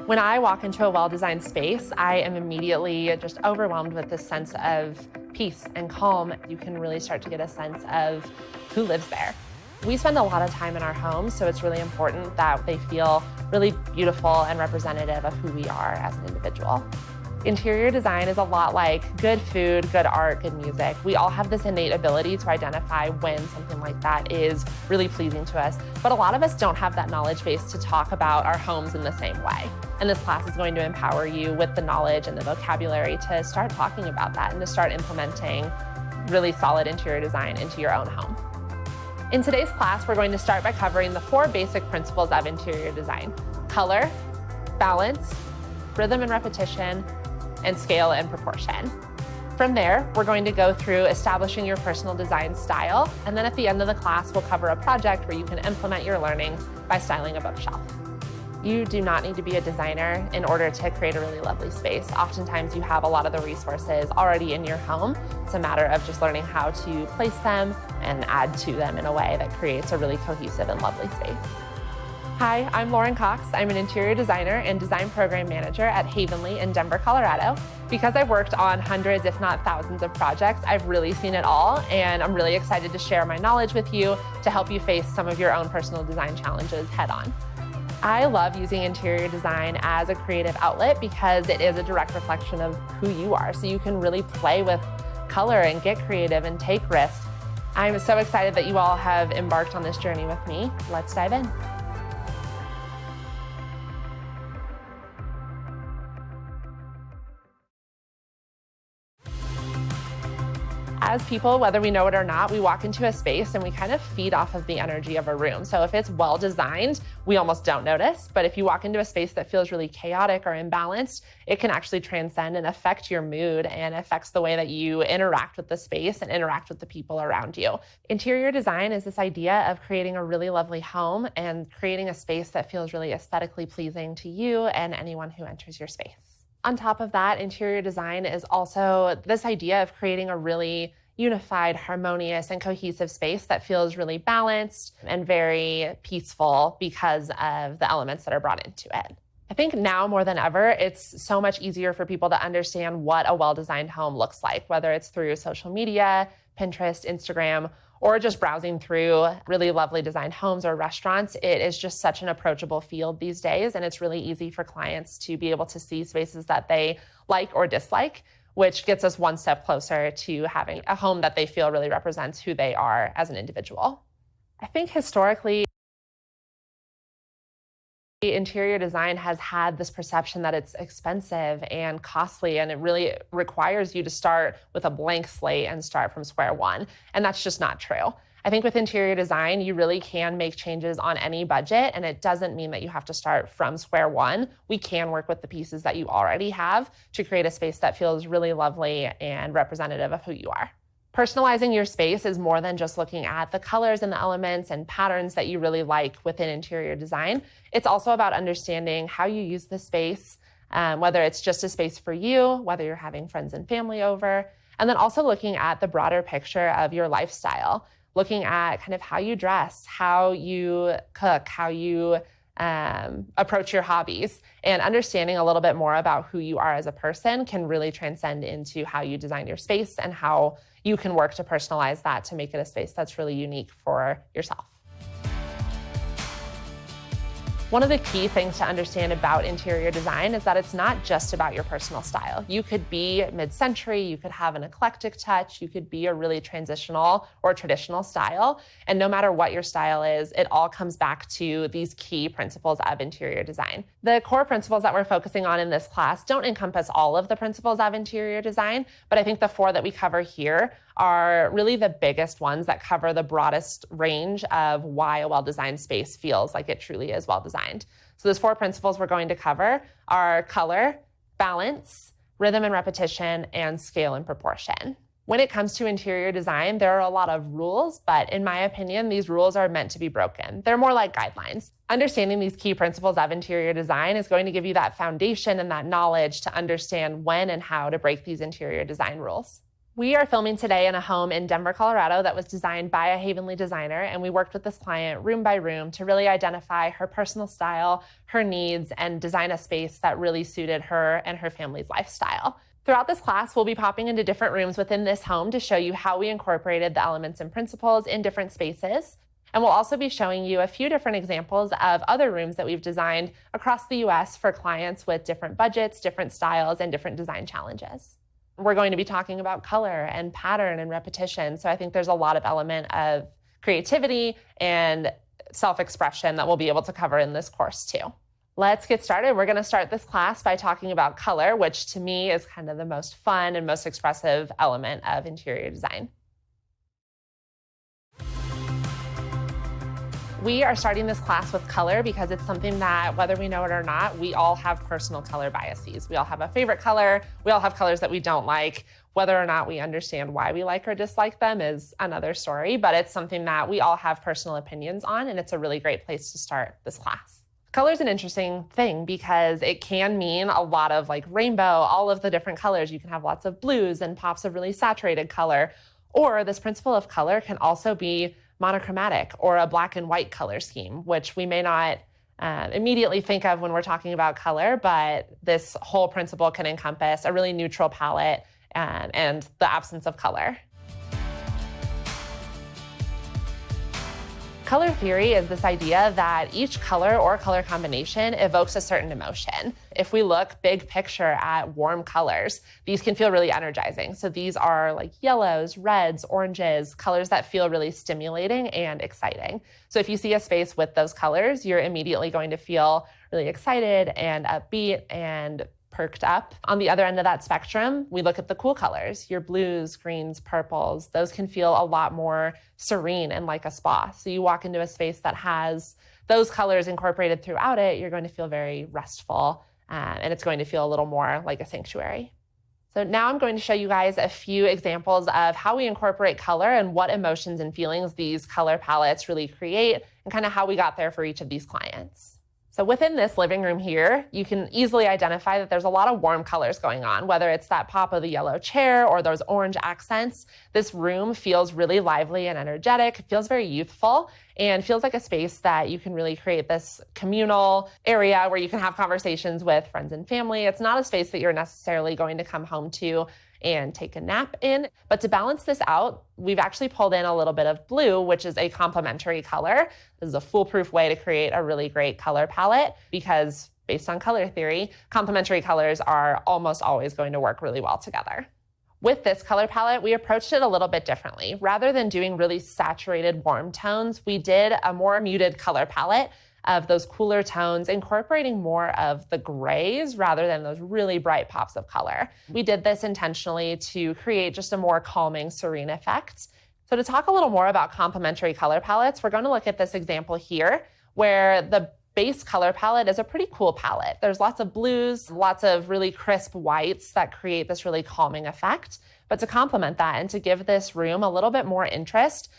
When I walk into a well-designed space, I am immediately just overwhelmed with this sense of peace and calm. You can really start to get a sense of who lives there. We spend a lot of time in our homes, so it's really important that they feel really beautiful and representative of who we are as an individual. Interior design is a lot like good food, good art, good music. We all have this innate ability to identify when something like that is really pleasing to us, but a lot of us don't have that knowledge base to talk about our homes in the same way. And this class is going to empower you with the knowledge and the vocabulary to start talking about that and to start implementing really solid interior design into your own home. In today's class, we're going to start by covering the 4 basic principles of interior design: color, balance, rhythm and repetition, and scale and proportion. From there, we're going to go through establishing your personal design style, and then at the end of the class, we'll cover a project where you can implement your learnings by styling a bookshelf. You do not need to be a designer in order to create a really lovely space. Oftentimes, you have a lot of the resources already in your home. It's a matter of just learning how to place them and add to them in a way that creates a really cohesive and lovely space. Hi, I'm Lauren Cox. I'm an interior designer and design program manager at Havenly in Denver, Colorado. Because I've worked on hundreds, if not thousands of projects, I've really seen it all, and I'm really excited to share my knowledge with you to help you face some of your own personal design challenges head on. I love using interior design as a creative outlet because it is a direct reflection of who you are. So you can really play with color and get creative and take risks. I'm so excited that you all have embarked on this journey with me. Let's dive in. As people, whether we know it or not, we walk into a space and we kind of feed off of the energy of a room. So if it's well designed, we almost don't notice. But if you walk into a space that feels really chaotic or imbalanced, it can actually transcend and affect your mood and affects the way that you interact with the space and interact with the people around you. Interior design is this idea of creating a really lovely home and creating a space that feels really aesthetically pleasing to you and anyone who enters your space. On top of that, interior design is also this idea of creating a really unified, harmonious, and cohesive space that feels really balanced and very peaceful because of the elements that are brought into it. I think now more than ever, it's so much easier for people to understand what a well-designed home looks like, whether it's through social media, Pinterest, Instagram, or just browsing through really lovely designed homes or restaurants. It is just such an approachable field these days, and it's really easy for clients to be able to see spaces that they like or dislike, which gets us one step closer to having a home that they feel really represents who they are as an individual. I think historically, interior design has had this perception that it's expensive and costly, and it really requires you to start with a blank slate and start from square one. And that's just not true. I think with interior design, you really can make changes on any budget, and it doesn't mean that you have to start from square one. We can work with the pieces that you already have to create a space that feels really lovely and representative of who you are. Personalizing your space is more than just looking at the colors and the elements and patterns that you really like within interior design. It's also about understanding how you use the space, whether it's just a space for you, whether you're having friends and family over, and then also looking at the broader picture of your lifestyle, looking at kind of how you dress, how you cook, how you approach your hobbies, and understanding a little bit more about who you are as a person can really transcend into how you design your space and how you can work to personalize that to make it a space that's really unique for yourself. One of the key things to understand about interior design is that it's not just about your personal style. You could be mid-century, you could have an eclectic touch, you could be a really transitional or traditional style. And no matter what your style is, it all comes back to these key principles of interior design. The core principles that we're focusing on in this class don't encompass all of the principles of interior design, but I think the 4 that we cover here are really the biggest ones that cover the broadest range of why a well-designed space feels like it truly is well-designed. So those 4 principles we're going to cover are color, balance, rhythm and repetition, and scale and proportion. When it comes to interior design, there are a lot of rules, but in my opinion, these rules are meant to be broken. They're more like guidelines. Understanding these key principles of interior design is going to give you that foundation and that knowledge to understand when and how to break these interior design rules. We are filming today in a home in Denver, Colorado that was designed by a Havenly designer, and we worked with this client room by room to really identify her personal style, her needs, and design a space that really suited her and her family's lifestyle. Throughout this class, we'll be popping into different rooms within this home to show you how we incorporated the elements and principles in different spaces. And we'll also be showing you a few different examples of other rooms that we've designed across the US for clients with different budgets, different styles, and different design challenges. We're going to be talking about color and pattern and repetition. So I think there's a lot of element of creativity and self-expression that we'll be able to cover in this course too. Let's get started. We're going to start this class by talking about color, which to me is kind of the most fun and most expressive element of interior design. We are starting this class with color because it's something that, whether we know it or not, we all have personal color biases. We all have a favorite color. We all have colors that we don't like. Whether or not we understand why we like or dislike them is another story, but it's something that we all have personal opinions on, and it's a really great place to start this class. Color is an interesting thing because it can mean a lot of like rainbow, all of the different colors. You can have lots of blues and pops of really saturated color, or this principle of color can also be monochromatic or a black and white color scheme, which we may not immediately think of when we're talking about color, but this whole principle can encompass a really neutral palette and the absence of color. Color theory is this idea that each color or color combination evokes a certain emotion. If we look big picture at warm colors, these can feel really energizing. So these are like yellows, reds, oranges, colors that feel really stimulating and exciting. So if you see a space with those colors, you're immediately going to feel really excited and upbeat and perked up. On the other end of that spectrum, we look at the cool colors, your blues, greens, purples. Those can feel a lot more serene and like a spa. So you walk into a space that has those colors incorporated throughout it, you're going to feel very restful, and it's going to feel a little more like a sanctuary. So now I'm going to show you guys a few examples of how we incorporate color and what emotions and feelings these color palettes really create, and kind of how we got there for each of these clients. So within this living room here, you can easily identify that there's a lot of warm colors going on, whether it's that pop of the yellow chair or those orange accents. This room feels really lively and energetic. It feels very youthful and feels like a space that you can really create this communal area where you can have conversations with friends and family. It's not a space that you're necessarily going to come home to and take a nap in. But to balance this out, we've actually pulled in a little bit of blue, which is a complementary color. This is a foolproof way to create a really great color palette because based on color theory, complementary colors are almost always going to work really well together. With this color palette, we approached it a little bit differently. Rather than doing really saturated warm tones, we did a more muted color palette of those cooler tones, incorporating more of the grays rather than those really bright pops of color. We did this intentionally to create just a more calming, serene effect. So to talk a little more about complementary color palettes, we're going to look at this example here where the base color palette is a pretty cool palette. There's lots of blues, lots of really crisp whites that create this really calming effect. But to complement that and to give this room a little bit more interest,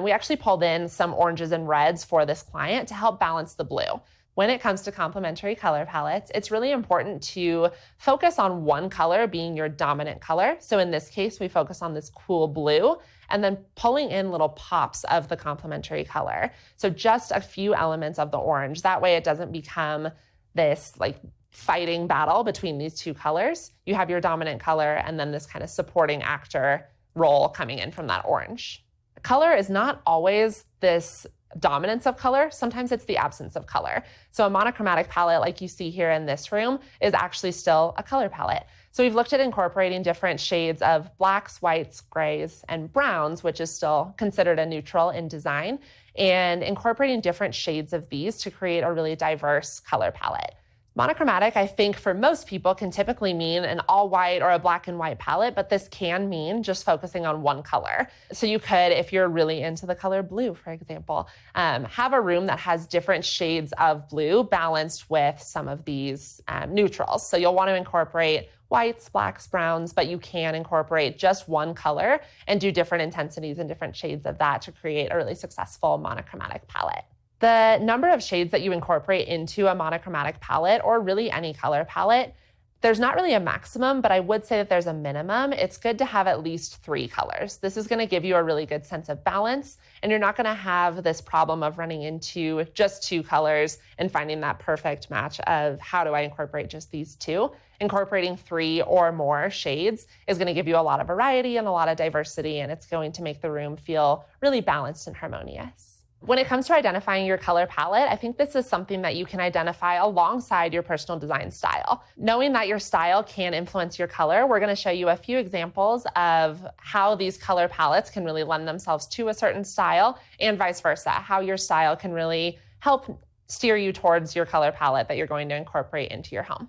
we actually pulled in some oranges and reds for this client to help balance the blue. When it comes to complementary color palettes, it's really important to focus on one color being your dominant color. So in this case, we focus on this cool blue and then pulling in little pops of the complementary color. So just a few elements of the orange. That way it doesn't become this like fighting battle between these two colors. You have your dominant color and then this kind of supporting actor role coming in from that orange. Color is not always this dominance of color. Sometimes it's the absence of color. So a monochromatic palette like you see here in this room is actually still a color palette. So we've looked at incorporating different shades of blacks, whites, grays, and browns, which is still considered a neutral in design, and incorporating different shades of these to create a really diverse color palette. Monochromatic, I think for most people can typically mean an all white or a black and white palette, but this can mean just focusing on one color. So you could, if you're really into the color blue, for example, have a room that has different shades of blue balanced with some of these neutrals. So you'll want to incorporate whites, blacks, browns, but you can incorporate just one color and do different intensities and different shades of that to create a really successful monochromatic palette. The number of shades that you incorporate into a monochromatic palette, or really any color palette, There's not really a maximum, but I would say that there's a minimum. It's good to have at least 3 colors. This is going to give you a really good sense of balance, and you're not going to have this problem of running into just 2 colors and finding that perfect match of how do I incorporate just these 2. Incorporating 3 or more shades is going to give you a lot of variety and a lot of diversity, and it's going to make the room feel really balanced and harmonious. When it comes to identifying your color palette, I think this is something that you can identify alongside your personal design style. Knowing that your style can influence your color, we're going to show you a few examples of how these color palettes can really lend themselves to a certain style and vice versa, how your style can really help steer you towards your color palette that you're going to incorporate into your home.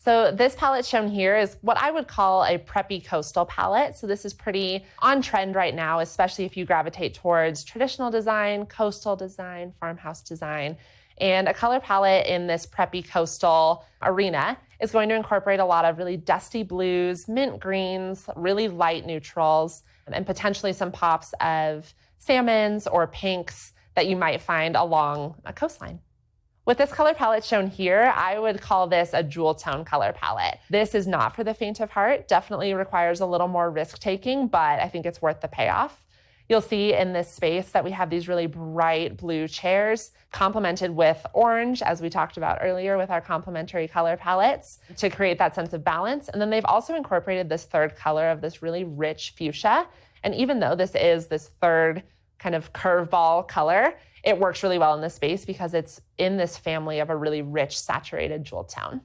So this palette shown here is what I would call a preppy coastal palette. So this is pretty on trend right now, especially if you gravitate towards traditional design, coastal design, farmhouse design. And a color palette in this preppy coastal arena is going to incorporate a lot of really dusty blues, mint greens, really light neutrals, and potentially some pops of salmons or pinks that you might find along a coastline. With this color palette shown here, I would call this a jewel tone color palette. This is not for the faint of heart, definitely requires a little more risk taking, but I think it's worth the payoff. You'll see in this space that we have these really bright blue chairs complemented with orange, as we talked about earlier with our complementary color palettes, to create that sense of balance. And then they've also incorporated this third color of this really rich fuchsia. And even though this is this third kind of curveball color, it works really well in this space because it's in this family of a really rich, saturated jewel tone.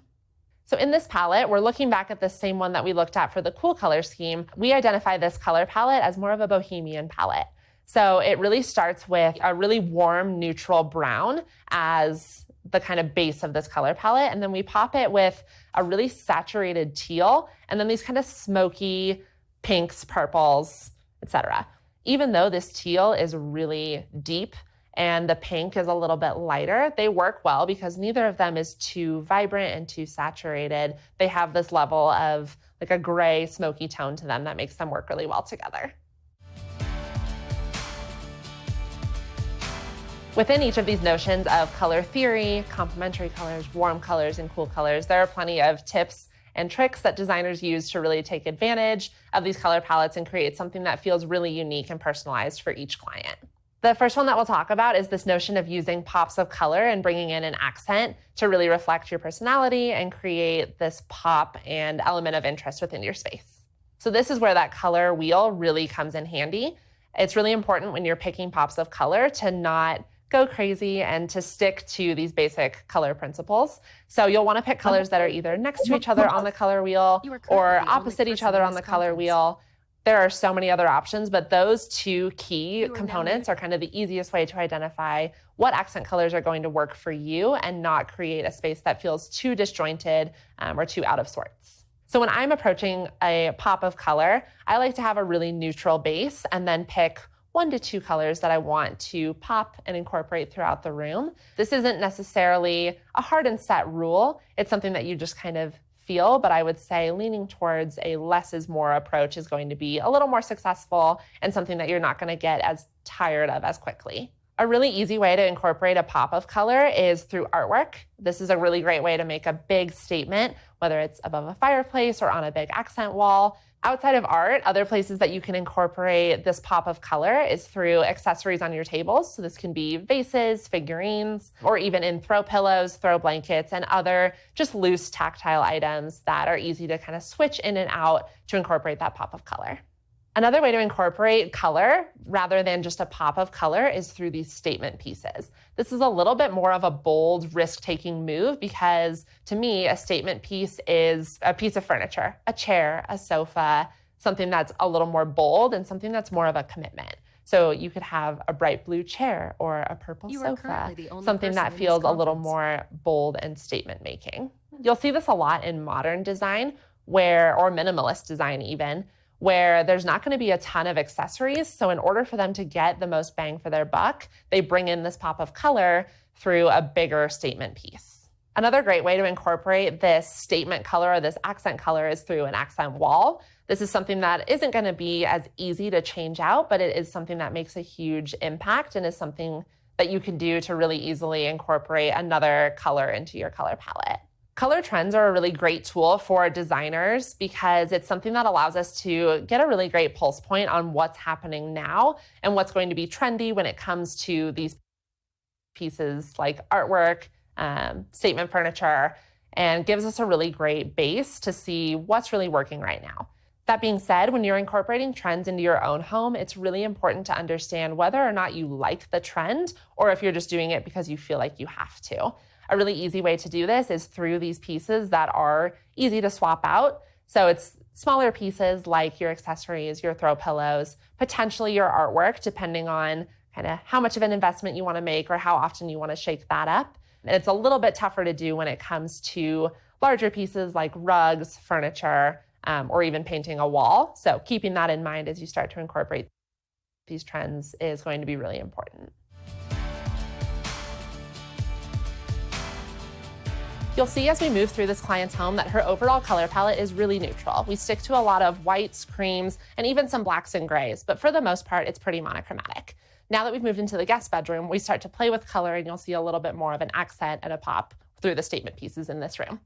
So in this palette, we're looking back at the same one that we looked at for the cool color scheme. We identify this color palette as more of a bohemian palette. So it really starts with a really warm, neutral brown as the kind of base of this color palette. And then we pop it with a really saturated teal, and then these kind of smoky pinks, purples, etc. Even though this teal is really deep, and the pink is a little bit lighter, they work well because neither of them is too vibrant and too saturated. They have this level of like a gray, smoky tone to them that makes them work really well together. Within each of these notions of color theory, complementary colors, warm colors, and cool colors, there are plenty of tips and tricks that designers use to really take advantage of these color palettes and create something that feels really unique and personalized for each client. The first one that we'll talk about is this notion of using pops of color and bringing in an accent to really reflect your personality and create this pop and element of interest within your space. So this is where that color wheel really comes in handy. It's really important when you're picking pops of color to not go crazy and to stick to these basic color principles. So you'll want to pick colors that are either next to each other on the color wheel or opposite each other on the color wheel. There are so many other options, but those 2 key components are kind of the easiest way to identify what accent colors are going to work for you and not create a space that feels too disjointed or too out of sorts. So when I'm approaching a pop of color, I like to have a really neutral base and then pick 1 to 2 colors that I want to pop and incorporate throughout the room. This isn't necessarily a hard and set rule. It's something that you just kind of feel, but I would say leaning towards a less is more approach is going to be a little more successful and something that you're not going to get as tired of as quickly. A really easy way to incorporate a pop of color is through artwork. This is a really great way to make a big statement, whether it's above a fireplace or on a big accent wall. Outside of art, other places that you can incorporate this pop of color is through accessories on your tables. So this can be vases, figurines, or even in throw pillows, throw blankets, and other just loose tactile items that are easy to kind of switch in and out to incorporate that pop of color. Another way to incorporate color, rather than just a pop of color, is through these statement pieces. This is a little bit more of a bold, risk-taking move because, to me, a statement piece is a piece of furniture, a chair, a sofa, something that's a little more bold and something that's more of a commitment. So you could have a bright blue chair or a purple sofa, something that feels a little more bold and statement-making. You'll see this a lot in modern design, or minimalist design even, where there's not going to be a ton of accessories. So in order for them to get the most bang for their buck, they bring in this pop of color through a bigger statement piece. Another great way to incorporate this statement color or this accent color is through an accent wall. This is something that isn't going to be as easy to change out, but it is something that makes a huge impact and is something that you can do to really easily incorporate another color into your color palette. Color trends are a really great tool for designers because it's something that allows us to get a really great pulse point on what's happening now and what's going to be trendy when it comes to these pieces like artwork, statement furniture, and gives us a really great base to see what's really working right now. That being said, when you're incorporating trends into your own home, it's really important to understand whether or not you like the trend or if you're just doing it because you feel like you have to. A really easy way to do this is through these pieces that are easy to swap out. So it's smaller pieces like your accessories, your throw pillows, potentially your artwork, depending on kind of how much of an investment you want to make or how often you want to shake that up. And it's a little bit tougher to do when it comes to larger pieces like rugs, furniture, or even painting a wall. So keeping that in mind as you start to incorporate these trends is going to be really important. You'll see as we move through this client's home that her overall color palette is really neutral. We stick to a lot of whites, creams, and even some blacks and grays, but for the most part, it's pretty monochromatic. Now that we've moved into the guest bedroom, we start to play with color and you'll see a little bit more of an accent and a pop through the statement pieces in this room.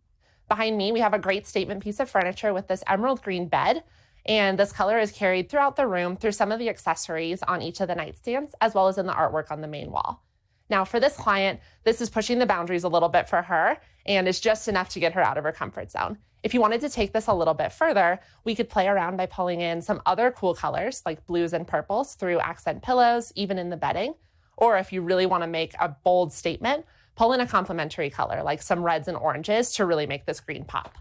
Behind me, we have a great statement piece of furniture with this emerald green bed. And this color is carried throughout the room through some of the accessories on each of the nightstands, as well as in the artwork on the main wall. Now for this client, this is pushing the boundaries a little bit for her and is just enough to get her out of her comfort zone. If you wanted to take this a little bit further, we could play around by pulling in some other cool colors like blues and purples through accent pillows, even in the bedding. Or if you really want to make a bold statement, pull in a complementary color like some reds and oranges to really make this green pop.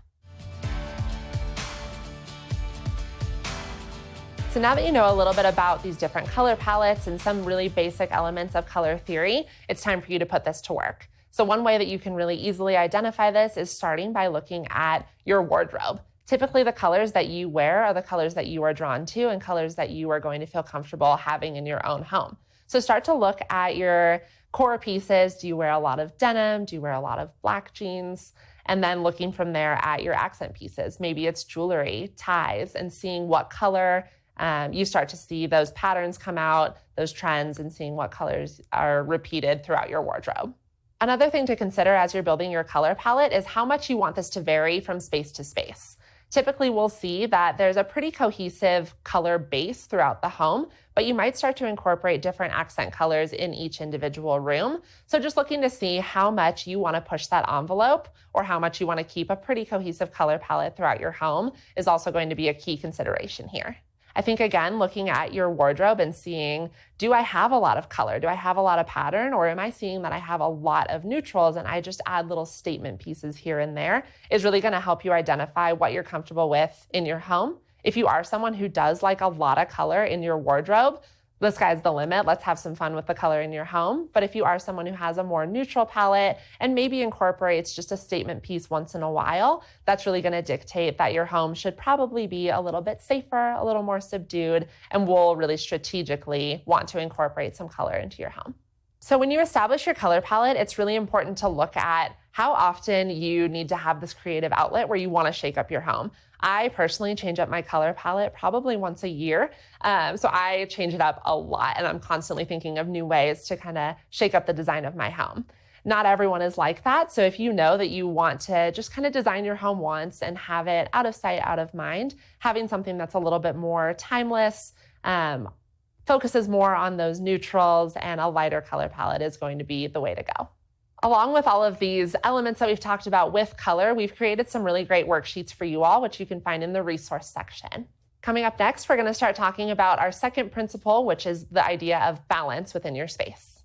So now that you know a little bit about these different color palettes and some really basic elements of color theory, it's time for you to put this to work. So one way that you can really easily identify this is starting by looking at your wardrobe. Typically the colors that you wear are the colors that you are drawn to and colors that you are going to feel comfortable having in your own home. So start to look at your core pieces. Do you wear a lot of denim? Do you wear a lot of black jeans? And then looking from there at your accent pieces. Maybe it's jewelry, ties, and seeing what color you start to see those patterns come out, those trends, and seeing what colors are repeated throughout your wardrobe. Another thing to consider as you're building your color palette is how much you want this to vary from space to space. Typically, we'll see that there's a pretty cohesive color base throughout the home, but you might start to incorporate different accent colors in each individual room. So just looking to see how much you want to push that envelope or how much you want to keep a pretty cohesive color palette throughout your home is also going to be a key consideration here. I think, again, looking at your wardrobe and seeing, do I have a lot of color? Do I have a lot of pattern? Or am I seeing that I have a lot of neutrals and I just add little statement pieces here and there is really going to help you identify what you're comfortable with in your home. If you are someone who does like a lot of color in your wardrobe, the sky's the limit. Let's have some fun with the color in your home. But if you are someone who has a more neutral palette and maybe incorporates just a statement piece once in a while, that's really going to dictate that your home should probably be a little bit safer, a little more subdued, and will really strategically want to incorporate some color into your home. So when you establish your color palette, it's really important to look at how often you need to have this creative outlet where you want to shake up your home. I personally change up my color palette probably once a year. So I change it up a lot and I'm constantly thinking of new ways to kind of shake up the design of my home. Not everyone is like that. So if you know that you want to just kind of design your home once and have it out of sight, out of mind, having something that's a little bit more timeless, focuses more on those neutrals and a lighter color palette is going to be the way to go. Along with all of these elements that we've talked about with color, we've created some really great worksheets for you all, which you can find in the resource section. Coming up next, we're going to start talking about our second principle, which is the idea of balance within your space.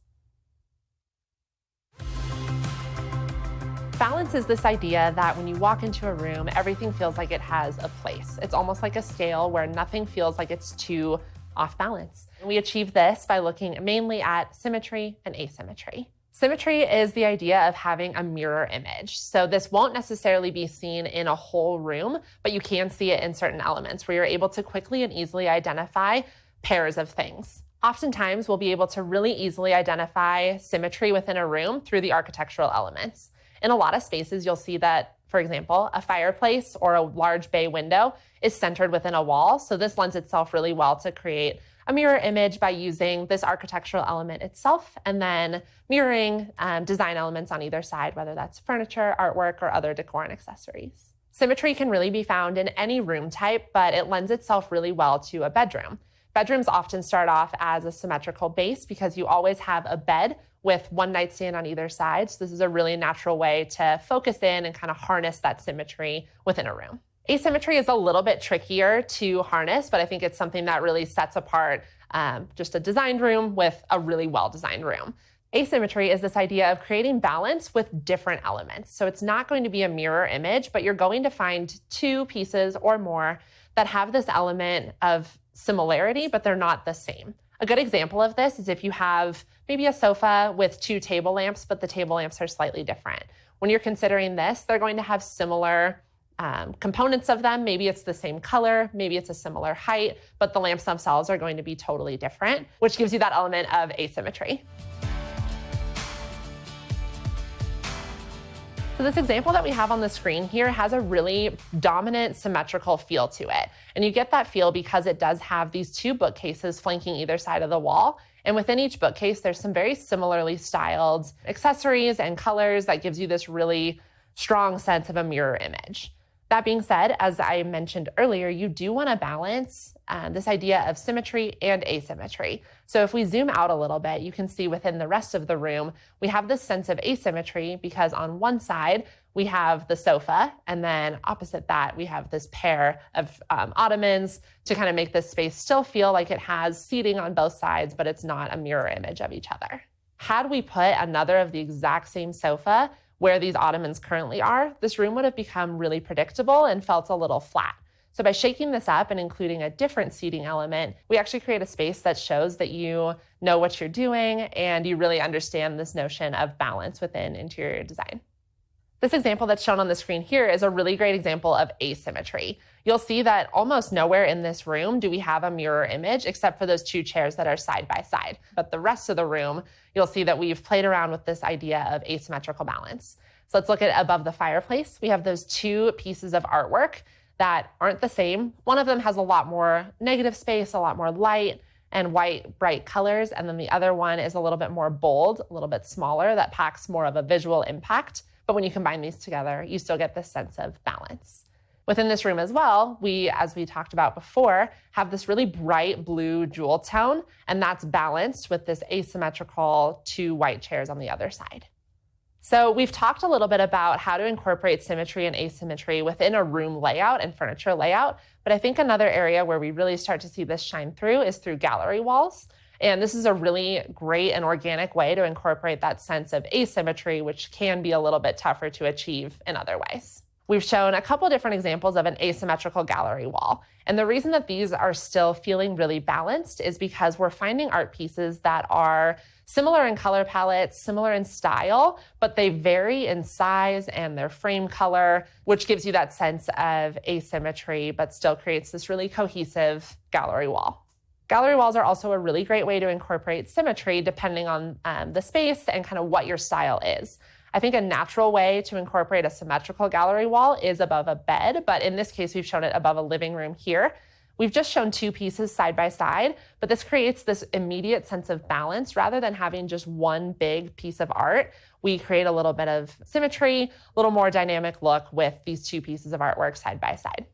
Balance is this idea that when you walk into a room, everything feels like it has a place. It's almost like a scale where nothing feels like it's too off balance. And we achieve this by looking mainly at symmetry and asymmetry. Symmetry is the idea of having a mirror image. So this won't necessarily be seen in a whole room, but you can see it in certain elements where you're able to quickly and easily identify pairs of things. Oftentimes, we'll be able to really easily identify symmetry within a room through the architectural elements. In a lot of spaces, you'll see that, for example, a fireplace or a large bay window is centered within a wall. So this lends itself really well to create a mirror image by using this architectural element itself and then mirroring design elements on either side, whether that's furniture, artwork, or other decor and accessories. Symmetry can really be found in any room type, but it lends itself really well to a bedroom. Bedrooms often start off as a symmetrical base because you always have a bed with one nightstand on either side. So this is a really natural way to focus in and kind of harness that symmetry within a room. Asymmetry is a little bit trickier to harness, but I think it's something that really sets apart just a designed room with a really well-designed room. Asymmetry is this idea of creating balance with different elements. So it's not going to be a mirror image, but you're going to find two pieces or more that have this element of similarity, but they're not the same. A good example of this is if you have maybe a sofa with two table lamps, but the table lamps are slightly different. When you're considering this, they're going to have similar components of them. Maybe it's the same color, maybe it's a similar height, but the lamps themselves are going to be totally different, which gives you that element of asymmetry. So this example that we have on the screen here has a really dominant symmetrical feel to it. And you get that feel because it does have these two bookcases flanking either side of the wall. And within each bookcase, there's some very similarly styled accessories and colors that gives you this really strong sense of a mirror image. That being said, as I mentioned earlier, you do want to balance this idea of symmetry and asymmetry. So if we zoom out a little bit, you can see within the rest of the room, we have this sense of asymmetry because on one side, we have the sofa, and then opposite that, we have this pair of ottomans to kind of make this space still feel like it has seating on both sides, but it's not a mirror image of each other. Had we put another of the exact same sofa where these ottomans currently are, this room would have become really predictable and felt a little flat. So by shaking this up and including a different seating element, we actually create a space that shows that you know what you're doing and you really understand this notion of balance within interior design. This example that's shown on the screen here is a really great example of asymmetry. You'll see that almost nowhere in this room do we have a mirror image except for those two chairs that are side by side. But the rest of the room, you'll see that we've played around with this idea of asymmetrical balance. So let's look at above the fireplace. We have those two pieces of artwork that aren't the same. One of them has a lot more negative space, a lot more light and white, bright colors. And then the other one is a little bit more bold, a little bit smaller, that packs more of a visual impact. But when you combine these together, you still get this sense of balance. Within this room as well, we, as we talked about before, have this really bright blue jewel tone, and that's balanced with this asymmetrical two white chairs on the other side. So we've talked a little bit about how to incorporate symmetry and asymmetry within a room layout and furniture layout, but I think another area where we really start to see this shine through is through gallery walls. And this is a really great and organic way to incorporate that sense of asymmetry, which can be a little bit tougher to achieve in other ways. We've shown a couple different examples of an asymmetrical gallery wall. And the reason that these are still feeling really balanced is because we're finding art pieces that are similar in color palettes, similar in style, but they vary in size and their frame color, which gives you that sense of asymmetry, but still creates this really cohesive gallery wall. Gallery walls are also a really great way to incorporate symmetry depending on the space and kind of what your style is. I think a natural way to incorporate a symmetrical gallery wall is above a bed, but in this case, we've shown it above a living room here. We've just shown two pieces side by side, but this creates this immediate sense of balance. Rather than having just one big piece of art, we create a little bit of symmetry, a little more dynamic look with these two pieces of artwork side by side.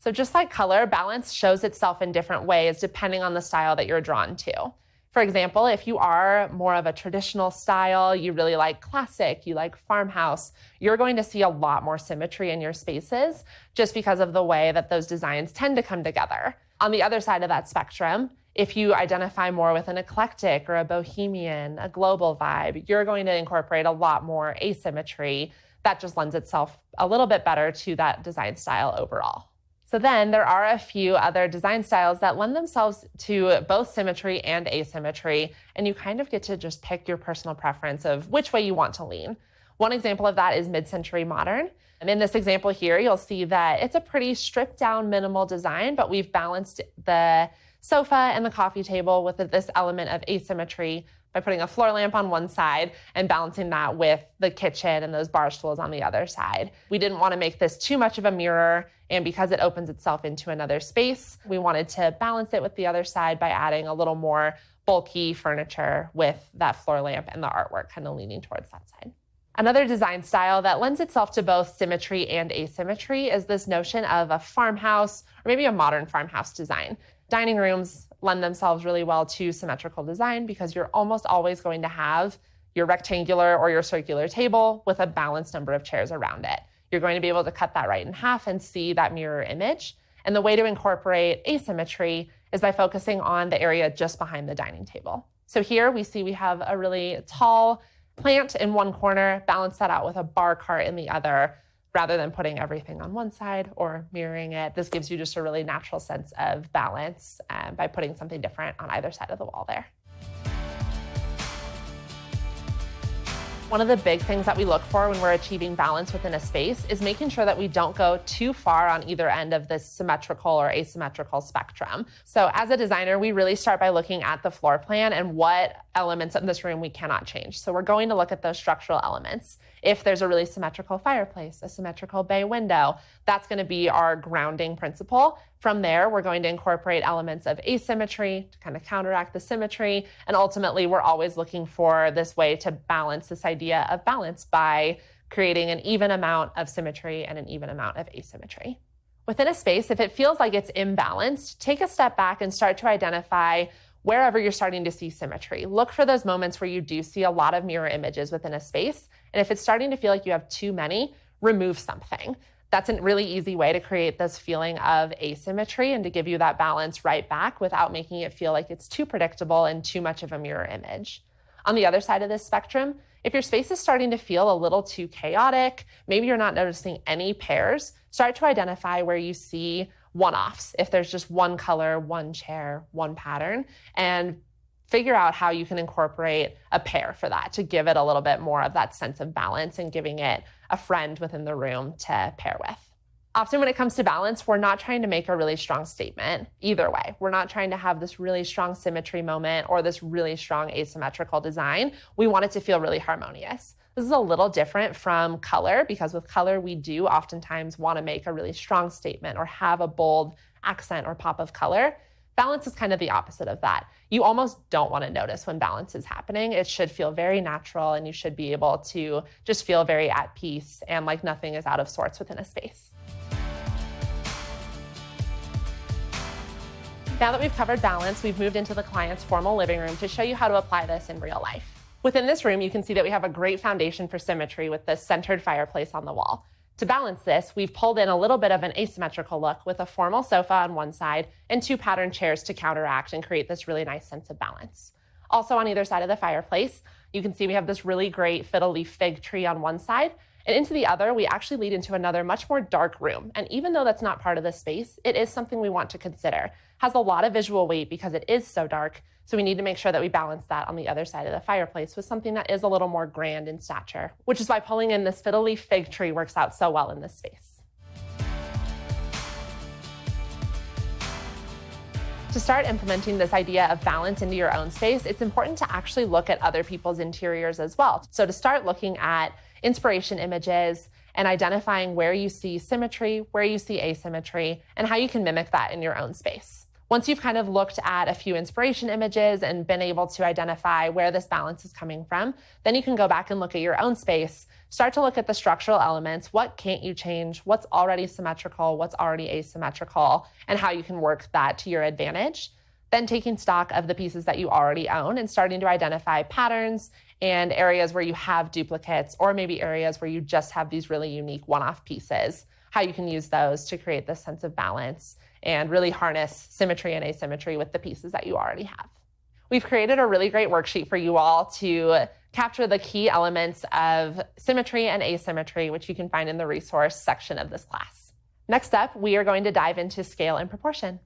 So just like color, balance shows itself in different ways depending on the style that you're drawn to. For example, if you are more of a traditional style, you really like classic, you like farmhouse, you're going to see a lot more symmetry in your spaces just because of the way that those designs tend to come together. On the other side of that spectrum, if you identify more with an eclectic or a bohemian, a global vibe, you're going to incorporate a lot more asymmetry that just lends itself a little bit better to that design style overall. So then there are a few other design styles that lend themselves to both symmetry and asymmetry, and you kind of get to just pick your personal preference of which way you want to lean. One example of that is mid-century modern. And in this example here, you'll see that it's a pretty stripped down minimal design, but we've balanced the sofa and the coffee table with this element of asymmetry, by putting a floor lamp on one side and balancing that with the kitchen and those bar stools on the other side. We didn't want to make this too much of a mirror, and because it opens itself into another space, we wanted to balance it with the other side by adding a little more bulky furniture with that floor lamp and the artwork kind of leaning towards that side. Another design style that lends itself to both symmetry and asymmetry is this notion of a farmhouse, or maybe a modern farmhouse design. Dining rooms lend themselves really well to symmetrical design because you're almost always going to have your rectangular or your circular table with a balanced number of chairs around it. You're going to be able to cut that right in half and see that mirror image. And the way to incorporate asymmetry is by focusing on the area just behind the dining table. So here we see we have a really tall plant in one corner, balance that out with a bar cart in the other, rather than putting everything on one side or mirroring it. This gives you just a really natural sense of balance by putting something different on either side of the wall there. One of the big things that we look for when we're achieving balance within a space is making sure that we don't go too far on either end of this symmetrical or asymmetrical spectrum. So as a designer, we really start by looking at the floor plan and what elements in this room we cannot change. So we're going to look at those structural elements. If there's a really symmetrical fireplace, a symmetrical bay window, that's going to be our grounding principle. From there, we're going to incorporate elements of asymmetry to kind of counteract the symmetry. And ultimately, we're always looking for this way to balance this idea of balance by creating an even amount of symmetry and an even amount of asymmetry. Within a space, if it feels like it's imbalanced, take a step back and start to identify wherever you're starting to see symmetry. Look for those moments where you do see a lot of mirror images within a space. And if it's starting to feel like you have too many, remove something. That's a really easy way to create this feeling of asymmetry and to give you that balance right back without making it feel like it's too predictable and too much of a mirror image. On the other side of this spectrum, if your space is starting to feel a little too chaotic, maybe you're not noticing any pairs, start to identify where you see one-offs. If there's just one color, one chair, one pattern, and figure out how you can incorporate a pair for that to give it a little bit more of that sense of balance and giving it a friend within the room to pair with. Often when it comes to balance, we're not trying to make a really strong statement either way. We're not trying to have this really strong symmetry moment or this really strong asymmetrical design. We want it to feel really harmonious. This is a little different from color because with color, we do oftentimes want to make a really strong statement or have a bold accent or pop of color. Balance is kind of the opposite of that. You almost don't want to notice when balance is happening. It should feel very natural and you should be able to just feel very at peace and like nothing is out of sorts within a space. Now that we've covered balance, we've moved into the client's formal living room to show you how to apply this in real life. Within this room, you can see that we have a great foundation for symmetry with this centered fireplace on the wall. To balance this, we've pulled in a little bit of an asymmetrical look with a formal sofa on one side and two patterned chairs to counteract and create this really nice sense of balance. Also on either side of the fireplace, you can see we have this really great fiddle leaf fig tree on one side, and into the other, we actually lead into another much more dark room. And even though that's not part of the space, it is something we want to consider. It has a lot of visual weight because it is so dark, so we need to make sure that we balance that on the other side of the fireplace with something that is a little more grand in stature, which is why pulling in this fiddle leaf fig tree works out so well in this space. To start implementing this idea of balance into your own space, it's important to actually look at other people's interiors as well. So to start looking at inspiration images and identifying where you see symmetry, where you see asymmetry, and how you can mimic that in your own space. Once you've kind of looked at a few inspiration images and been able to identify where this balance is coming from, then you can go back and look at your own space, start to look at the structural elements, what can't you change, what's already symmetrical, what's already asymmetrical, and how you can work that to your advantage. Then taking stock of the pieces that you already own and starting to identify patterns and areas where you have duplicates, or maybe areas where you just have these really unique one-off pieces, how you can use those to create this sense of balance and really harness symmetry and asymmetry with the pieces that you already have. We've created a really great worksheet for you all to capture the key elements of symmetry and asymmetry, which you can find in the resource section of this class. Next up, we are going to dive into scale and proportion.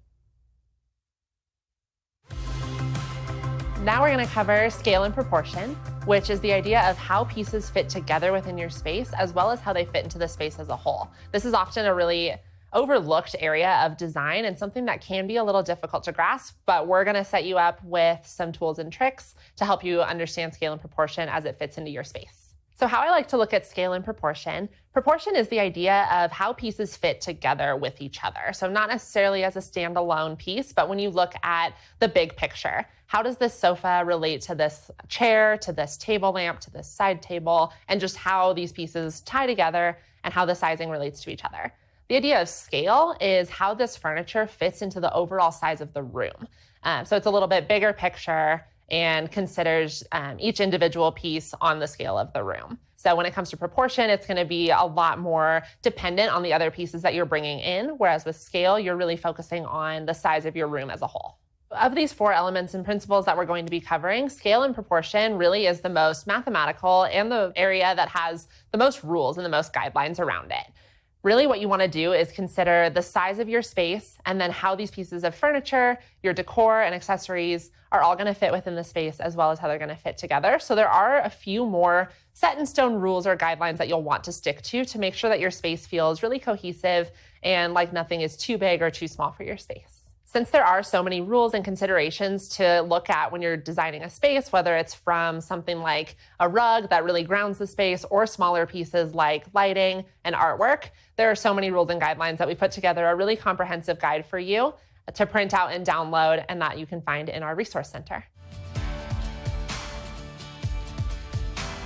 Now we're going to cover scale and proportion, which is the idea of how pieces fit together within your space, as well as how they fit into the space as a whole. This is often a really overlooked area of design and something that can be a little difficult to grasp, but we're going to set you up with some tools and tricks to help you understand scale and proportion as it fits into your space. So how I like to look at scale and proportion is the idea of how pieces fit together with each other. So not necessarily as a standalone piece, but when you look at the big picture, how does this sofa relate to this chair, to this table lamp, to this side table, and just how these pieces tie together and how the sizing relates to each other. The idea of scale is how this furniture fits into the overall size of the room. So it's a little bit bigger picture and considers each individual piece on the scale of the room. So when it comes to proportion, it's going to be a lot more dependent on the other pieces that you're bringing in, whereas with scale, you're really focusing on the size of your room as a whole. Of these 4 elements and principles that we're going to be covering, scale and proportion really is the most mathematical and the area that has the most rules and the most guidelines around it. Really what you want to do is consider the size of your space and then how these pieces of furniture, your decor and accessories are all going to fit within the space as well as how they're going to fit together. So there are a few more set in stone rules or guidelines that you'll want to stick to make sure that your space feels really cohesive and like nothing is too big or too small for your space. Since there are so many rules and considerations to look at when you're designing a space, whether it's from something like a rug that really grounds the space or smaller pieces like lighting and artwork, there are so many rules and guidelines that we put together a really comprehensive guide for you to print out and download and that you can find in our resource center.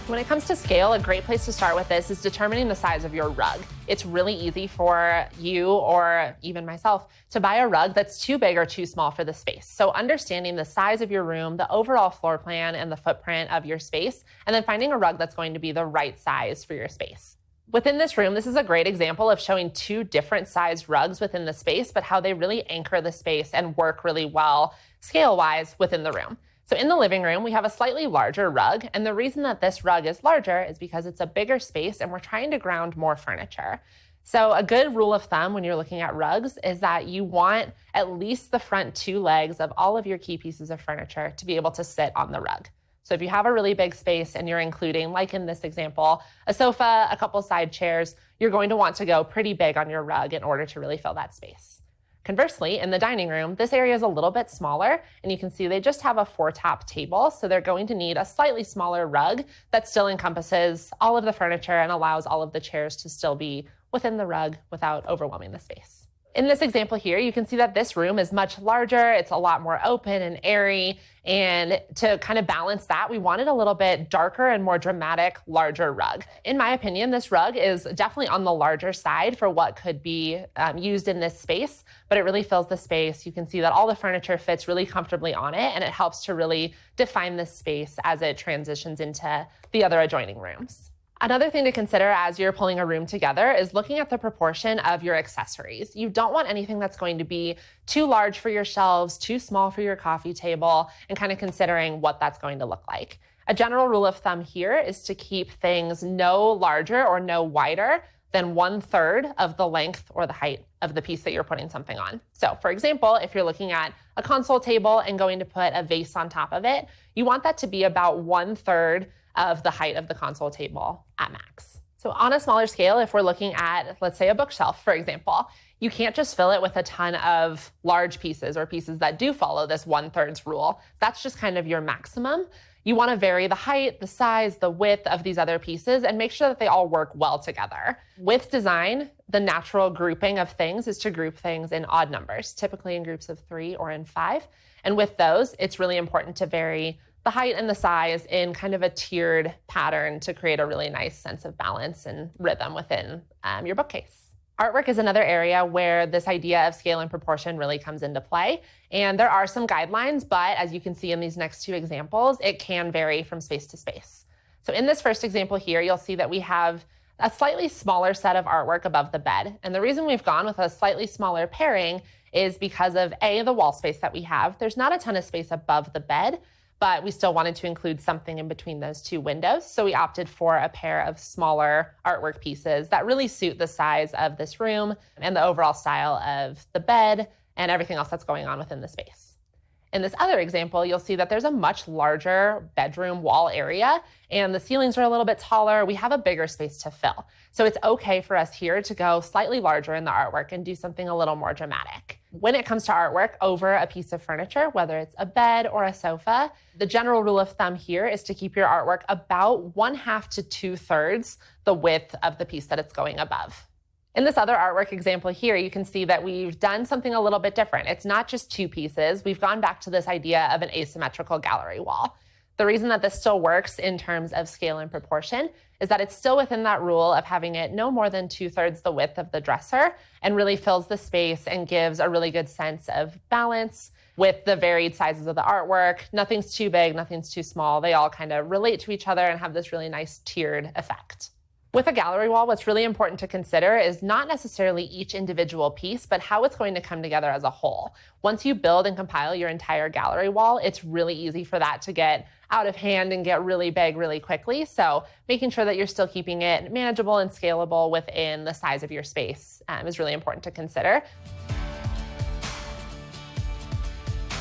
When it comes to scale, a great place to start with this is determining the size of your rug. It's really easy for you or even myself to buy a rug that's too big or too small for the space. So understanding the size of your room, the overall floor plan and the footprint of your space, and then finding a rug that's going to be the right size for your space. Within this room, this is a great example of showing 2 different sized rugs within the space, but how they really anchor the space and work really well scale-wise within the room. So in the living room, we have a slightly larger rug, and the reason that this rug is larger is because it's a bigger space and we're trying to ground more furniture. So a good rule of thumb when you're looking at rugs is that you want at least the front 2 legs of all of your key pieces of furniture to be able to sit on the rug. So if you have a really big space and you're including, like in this example, a sofa, a couple side chairs, you're going to want to go pretty big on your rug in order to really fill that space. Conversely, in the dining room, this area is a little bit smaller, and you can see they just have a 4-top table, so they're going to need a slightly smaller rug that still encompasses all of the furniture and allows all of the chairs to still be within the rug without overwhelming the space. In this example here, you can see that this room is much larger. It's a lot more open and airy. And to kind of balance that, we wanted a little bit darker and more dramatic, larger rug. In my opinion, this rug is definitely on the larger side for what could be used in this space, but it really fills the space. You can see that all the furniture fits really comfortably on it, and it helps to really define this space as it transitions into the other adjoining rooms. Another thing to consider as you're pulling a room together is looking at the proportion of your accessories. You don't want anything that's going to be too large for your shelves, too small for your coffee table, and kind of considering what that's going to look like. A general rule of thumb here is to keep things no larger or no wider than 1/3 of the length or the height of the piece that you're putting something on. So for example, if you're looking at a console table and going to put a vase on top of it, you want that to be about 1/3 of the height of the console table at max. So on a smaller scale, if we're looking at, let's say, a bookshelf, for example, you can't just fill it with a ton of large pieces or pieces that do follow this 1/3 rule. That's just kind of your maximum. You want to vary the height, the size, the width of these other pieces and make sure that they all work well together. With design, the natural grouping of things is to group things in odd numbers, typically in groups of 3 or in 5. And with those, it's really important to vary the height and the size in kind of a tiered pattern to create a really nice sense of balance and rhythm within your bookcase. Artwork is another area where this idea of scale and proportion really comes into play. And there are some guidelines, but as you can see in these next 2 examples, it can vary from space to space. So in this first example here, you'll see that we have a slightly smaller set of artwork above the bed. And the reason we've gone with a slightly smaller pairing is because of the wall space that we have. There's not a ton of space above the bed, but we still wanted to include something in between those 2 windows. So we opted for a pair of smaller artwork pieces that really suit the size of this room and the overall style of the bed and everything else that's going on within the space. In this other example, you'll see that there's a much larger bedroom wall area and the ceilings are a little bit taller. We have a bigger space to fill. So it's okay for us here to go slightly larger in the artwork and do something a little more dramatic. When it comes to artwork over a piece of furniture, whether it's a bed or a sofa, the general rule of thumb here is to keep your artwork about 1/2 to 2/3 the width of the piece that it's going above. In this other artwork example here, you can see that we've done something a little bit different. It's not just 2 pieces. We've gone back to this idea of an asymmetrical gallery wall. The reason that this still works in terms of scale and proportion is that it's still within that rule of having it no more than 2/3 the width of the dresser and really fills the space and gives a really good sense of balance with the varied sizes of the artwork. Nothing's too big, nothing's too small. They all kind of relate to each other and have this really nice tiered effect. With a gallery wall, what's really important to consider is not necessarily each individual piece, but how it's going to come together as a whole. Once you build and compile your entire gallery wall, it's really easy for that to get out of hand and get really big really quickly. So making sure that you're still keeping it manageable and scalable within the size of your space is really important to consider.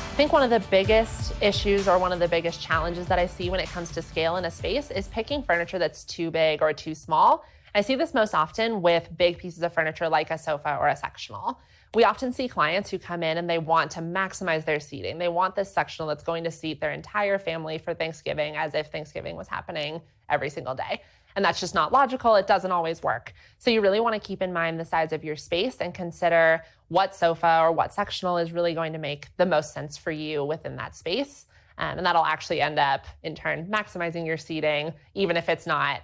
I think one of the biggest issues or one of the biggest challenges that I see when it comes to scale in a space is picking furniture that's too big or too small. I see this most often with big pieces of furniture like a sofa or a sectional. We often see clients who come in and they want to maximize their seating. They want this sectional that's going to seat their entire family for Thanksgiving as if Thanksgiving was happening every single day. And that's just not logical. It doesn't always work. So you really want to keep in mind the size of your space and consider what sofa or what sectional is really going to make the most sense for you within that space. And that'll actually end up, in turn, maximizing your seating, even if it's not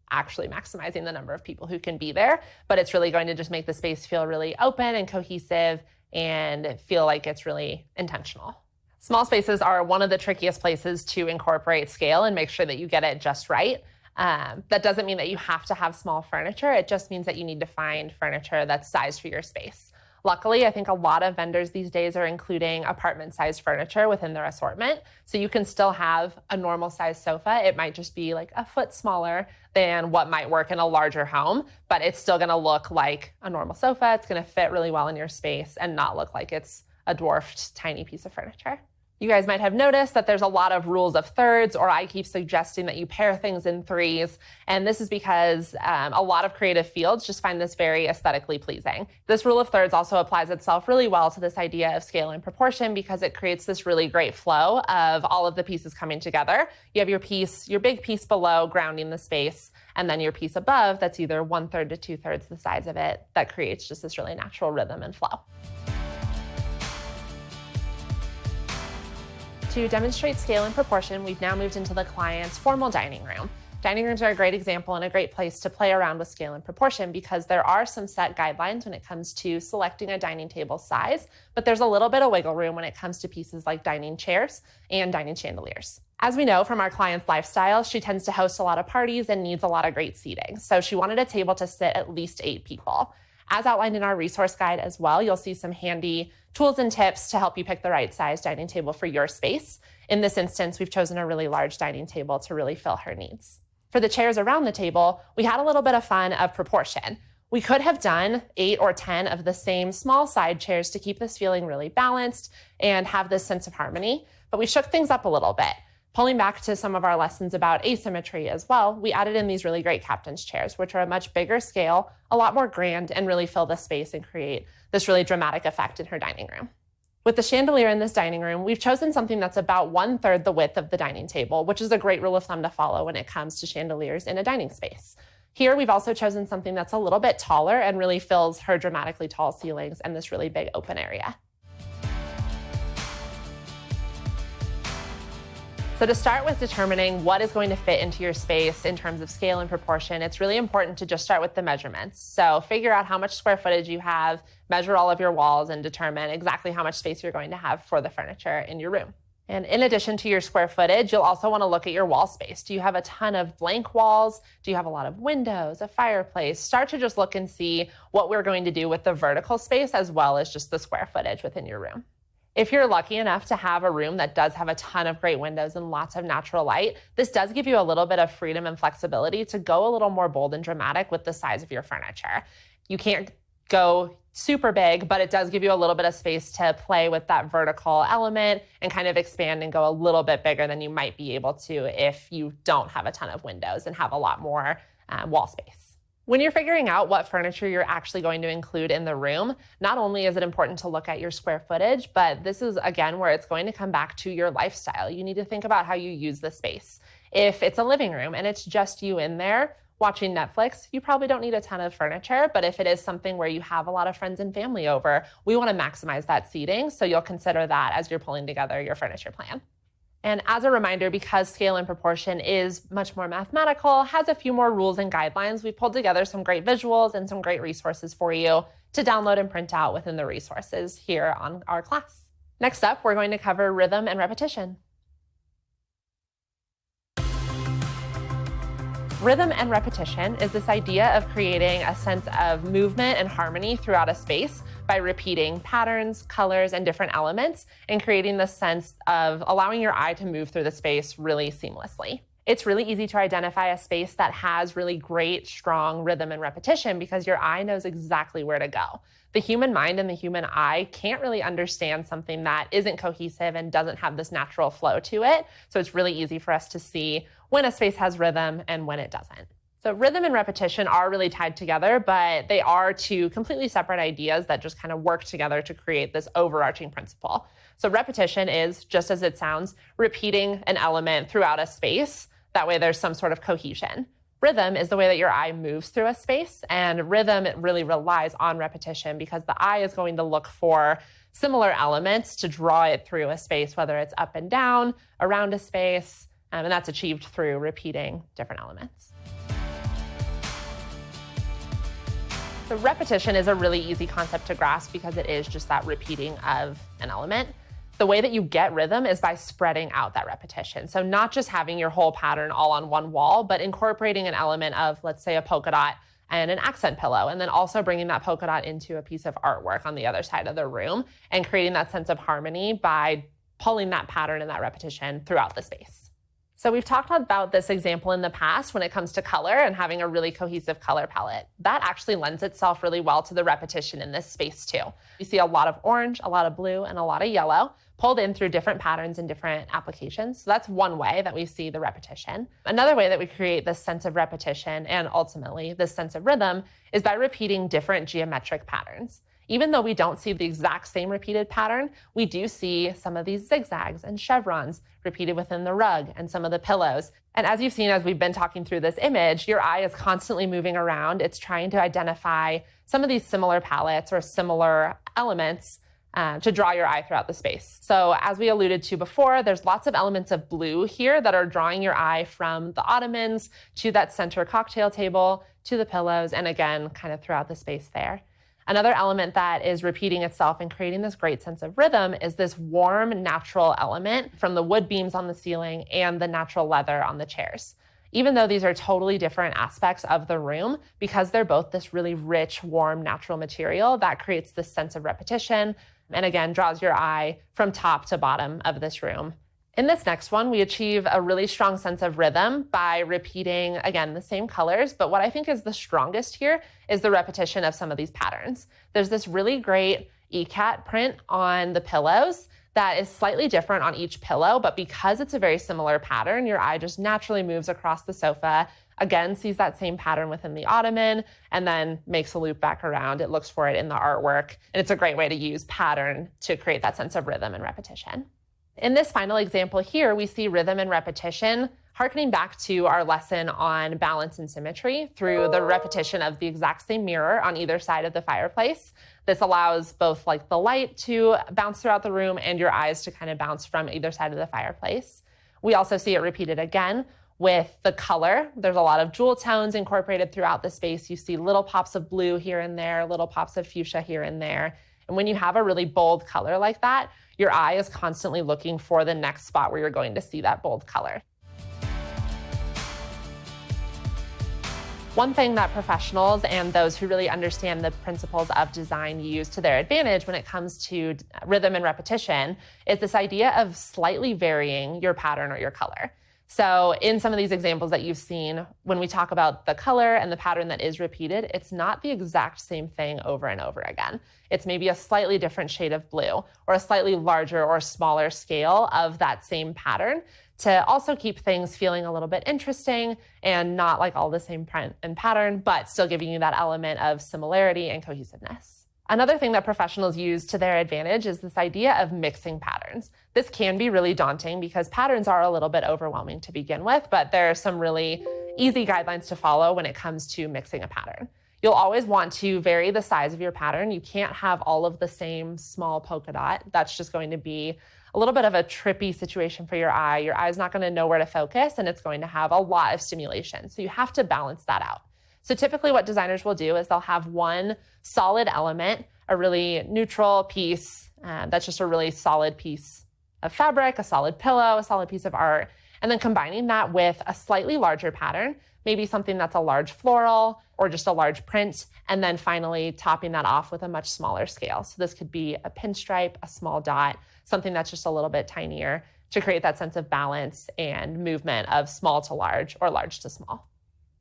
actually maximizing the number of people who can be there. But it's really going to just make the space feel really open and cohesive and feel like it's really intentional. Small spaces are one of the trickiest places to incorporate scale and make sure that you get it just right. That doesn't mean that you have to have small furniture. It just means that you need to find furniture that's sized for your space. Luckily, I think a lot of vendors these days are including apartment-sized furniture within their assortment. So you can still have a normal size sofa. It might just be like a foot smaller than what might work in a larger home, but it's still gonna look like a normal sofa. It's gonna fit really well in your space and not look like it's a dwarfed tiny piece of furniture. You guys might have noticed that there's a lot of rules of thirds, or I keep suggesting that you pair things in threes. And this is because a lot of creative fields just find this very aesthetically pleasing. This rule of thirds also applies itself really well to this idea of scale and proportion because it creates this really great flow of all of the pieces coming together. You have your piece, your big piece below grounding the space, and then your piece above that's either 1/3 to 2/3 the size of it that creates just this really natural rhythm and flow. To demonstrate scale and proportion, we've now moved into the client's formal dining room. Dining rooms are a great example and a great place to play around with scale and proportion because there are some set guidelines when it comes to selecting a dining table size, but there's a little bit of wiggle room when it comes to pieces like dining chairs and dining chandeliers. As we know from our client's lifestyle, she tends to host a lot of parties and needs a lot of great seating. So she wanted a table to sit at least 8 people. As outlined in our resource guide as well, you'll see some handy tools and tips to help you pick the right size dining table for your space. In this instance, we've chosen a really large dining table to really fill her needs. For the chairs around the table, we had a little bit of fun of proportion. We could have done 8 or 10 of the same small side chairs to keep this feeling really balanced and have this sense of harmony, but we shook things up a little bit. Pulling back to some of our lessons about asymmetry as well, we added in these really great captain's chairs, which are a much bigger scale, a lot more grand, and really fill the space and create this really dramatic effect in her dining room. With the chandelier in this dining room, we've chosen something that's about 1/3 the width of the dining table, which is a great rule of thumb to follow when it comes to chandeliers in a dining space. Here, we've also chosen something that's a little bit taller and really fills her dramatically tall ceilings and this really big open area. So to start with determining what is going to fit into your space in terms of scale and proportion, it's really important to just start with the measurements. So figure out how much square footage you have, measure all of your walls, and determine exactly how much space you're going to have for the furniture in your room. And in addition to your square footage, you'll also want to look at your wall space. Do you have a ton of blank walls? Do you have a lot of windows, a fireplace? Start to just look and see what we're going to do with the vertical space as well as just the square footage within your room. If you're lucky enough to have a room that does have a ton of great windows and lots of natural light, this does give you a little bit of freedom and flexibility to go a little more bold and dramatic with the size of your furniture. You can't go super big, but it does give you a little bit of space to play with that vertical element and kind of expand and go a little bit bigger than you might be able to if you don't have a ton of windows and have a lot more wall space. When you're figuring out what furniture you're actually going to include in the room, not only is it important to look at your square footage, but this is, again, where it's going to come back to your lifestyle. You need to think about how you use the space. If it's a living room and it's just you in there watching Netflix, you probably don't need a ton of furniture, but if it is something where you have a lot of friends and family over, we want to maximize that seating, so you'll consider that as you're pulling together your furniture plan. And as a reminder, because scale and proportion is much more mathematical, has a few more rules and guidelines, we've pulled together some great visuals and some great resources for you to download and print out within the resources here on our class. Next up, we're going to cover rhythm and repetition. Rhythm and repetition is this idea of creating a sense of movement and harmony throughout a space by repeating patterns, colors, and different elements, and creating the sense of allowing your eye to move through the space really seamlessly. It's really easy to identify a space that has really great, strong rhythm and repetition because your eye knows exactly where to go. The human mind and the human eye can't really understand something that isn't cohesive and doesn't have this natural flow to it. So it's really easy for us to see when a space has rhythm and when it doesn't. So rhythm and repetition are really tied together, but they are two completely separate ideas that just kind of work together to create this overarching principle. So repetition is, just as it sounds, repeating an element throughout a space. That way there's some sort of cohesion. Rhythm is the way that your eye moves through a space, and rhythm really relies on repetition because the eye is going to look for similar elements to draw it through a space, whether it's up and down, around a space, and that's achieved through repeating different elements. So repetition is a really easy concept to grasp because it is just that repeating of an element. The way that you get rhythm is by spreading out that repetition. So not just having your whole pattern all on one wall, but incorporating an element of, let's say, a polka dot and an accent pillow, and then also bringing that polka dot into a piece of artwork on the other side of the room and creating that sense of harmony by pulling that pattern and that repetition throughout the space. So we've talked about this example in the past when it comes to color and having a really cohesive color palette. That actually lends itself really well to the repetition in this space too. You see a lot of orange, a lot of blue, and a lot of yellow pulled in through different patterns and different applications. So that's one way that we see the repetition. Another way that we create this sense of repetition and ultimately this sense of rhythm is by repeating different geometric patterns. Even though we don't see the exact same repeated pattern, we do see some of these zigzags and chevrons repeated within the rug and some of the pillows. And as you've seen, as we've been talking through this image, your eye is constantly moving around. It's trying to identify some of these similar palettes or similar elements to draw your eye throughout the space. So as we alluded to before, there's lots of elements of blue here that are drawing your eye from the ottomans to that center cocktail table to the pillows, and again, kind of throughout the space there. Another element that is repeating itself and creating this great sense of rhythm is this warm, natural element from the wood beams on the ceiling and the natural leather on the chairs. Even though these are totally different aspects of the room, because they're both this really rich, warm, natural material, that creates this sense of repetition and again, draws your eye from top to bottom of this room. In this next one, we achieve a really strong sense of rhythm by repeating, again, the same colors, but what I think is the strongest here is the repetition of some of these patterns. There's this really great ECAT print on the pillows that is slightly different on each pillow, but because it's a very similar pattern, your eye just naturally moves across the sofa, again, sees that same pattern within the ottoman, and then makes a loop back around. It looks for it in the artwork, and it's a great way to use pattern to create that sense of rhythm and repetition. In this final example here, we see rhythm and repetition harkening back to our lesson on balance and symmetry through the repetition of the exact same mirror on either side of the fireplace. This allows both like the light to bounce throughout the room and your eyes to kind of bounce from either side of the fireplace. We also see it repeated again with the color. There's a lot of jewel tones incorporated throughout the space. You see little pops of blue here and there, little pops of fuchsia here and there. And when you have a really bold color like that, your eye is constantly looking for the next spot where you're going to see that bold color. One thing that professionals and those who really understand the principles of design use to their advantage when it comes to rhythm and repetition is this idea of slightly varying your pattern or your color. So in some of these examples that you've seen, when we talk about the color and the pattern that is repeated, it's not the exact same thing over and over again. It's maybe a slightly different shade of blue or a slightly larger or smaller scale of that same pattern to also keep things feeling a little bit interesting and not like all the same print and pattern, but still giving you that element of similarity and cohesiveness. Another thing that professionals use to their advantage is this idea of mixing patterns. This can be really daunting because patterns are a little bit overwhelming to begin with, but there are some really easy guidelines to follow when it comes to mixing a pattern. You'll always want to vary the size of your pattern. You can't have all of the same small polka dot. That's just going to be a little bit of a trippy situation for your eye. Your eye's not going to know where to focus, and it's going to have a lot of stimulation. So you have to balance that out. So typically what designers will do is they'll have one solid element, a really neutral piece, that's just a really solid piece of fabric, a solid pillow, a solid piece of art, and then combining that with a slightly larger pattern, maybe something that's a large floral or just a large print, and then finally topping that off with a much smaller scale. So this could be a pinstripe, a small dot, something that's just a little bit tinier to create that sense of balance and movement of small to large or large to small.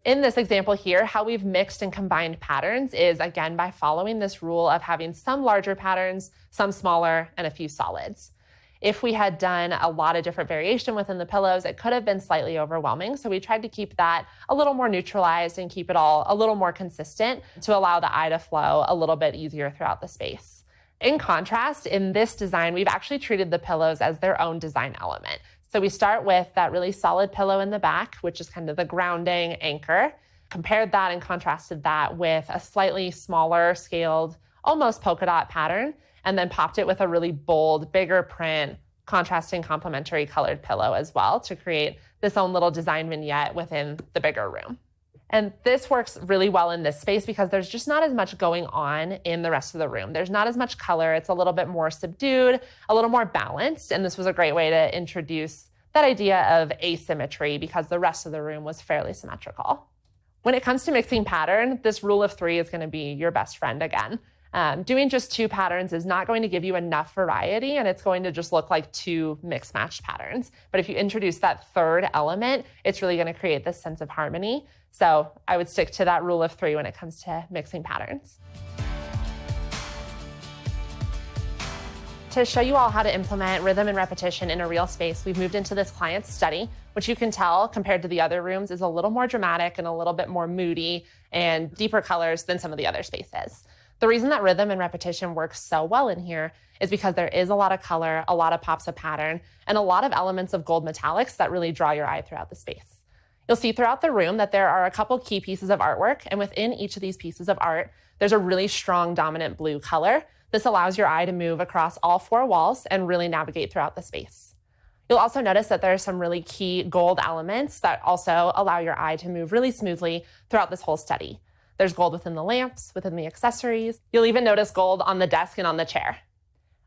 In this example here, how we've mixed and combined patterns is, again, by following this rule of having some larger patterns, some smaller, and a few solids. If we had done a lot of different variation within the pillows, it could have been slightly overwhelming. So we tried to keep that a little more neutralized and keep it all a little more consistent to allow the eye to flow a little bit easier throughout the space. In contrast, in this design, we've actually treated the pillows as their own design element. So we start with that really solid pillow in the back, which is kind of the grounding anchor. Compared that and contrasted that with a slightly smaller scaled, almost polka dot pattern, and then popped it with a really bold, bigger print, contrasting complementary colored pillow as well to create this own little design vignette within the bigger room. And this works really well in this space because there's just not as much going on in the rest of the room. There's not as much color. It's a little bit more subdued, a little more balanced. And this was a great way to introduce that idea of asymmetry because the rest of the room was fairly symmetrical. When it comes to mixing pattern, this rule of 3 is going to be your best friend again. Doing just 2 patterns is not going to give you enough variety, and it's going to just look like 2 mix-matched patterns. But if you introduce that third element, it's really going to create this sense of harmony. So I would stick to that rule of 3 when it comes to mixing patterns. To show you all how to implement rhythm and repetition in a real space, we've moved into this client's study, which you can tell compared to the other rooms is a little more dramatic and a little bit more moody and deeper colors than some of the other spaces. The reason that rhythm and repetition works so well in here is because there is a lot of color, a lot of pops of pattern, and a lot of elements of gold metallics that really draw your eye throughout the space. You'll see throughout the room that there are a couple key pieces of artwork, and within each of these pieces of art, there's a really strong dominant blue color. This allows your eye to move across all 4 walls and really navigate throughout the space. You'll also notice that there are some really key gold elements that also allow your eye to move really smoothly throughout this whole study. There's gold within the lamps, within the accessories. You'll even notice gold on the desk and on the chair.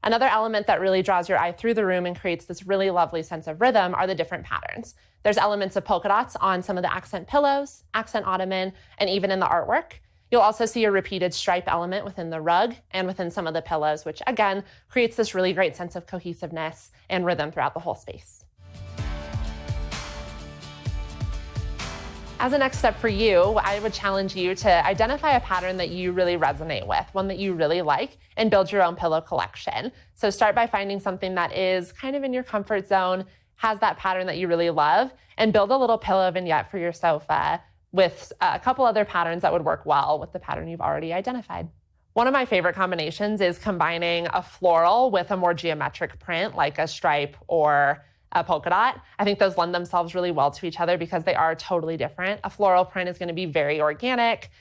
Another element that really draws your eye through the room and creates this really lovely sense of rhythm are the different patterns. There's elements of polka dots on some of the accent pillows, accent ottoman, and even in the artwork. You'll also see a repeated stripe element within the rug and within some of the pillows, which again creates this really great sense of cohesiveness and rhythm throughout the whole space. As a next step for you, I would challenge you to identify a pattern that you really resonate with, one that you really like, and build your own pillow collection. So start by finding something that is kind of in your comfort zone, has that pattern that you really love, and build a little pillow vignette for your sofa with a couple other patterns that would work well with the pattern you've already identified. One of my favorite combinations is combining a floral with a more geometric print like a stripe or a polka dot. I think those lend themselves really well to each other because they are totally different. A floral print is going to be very organic,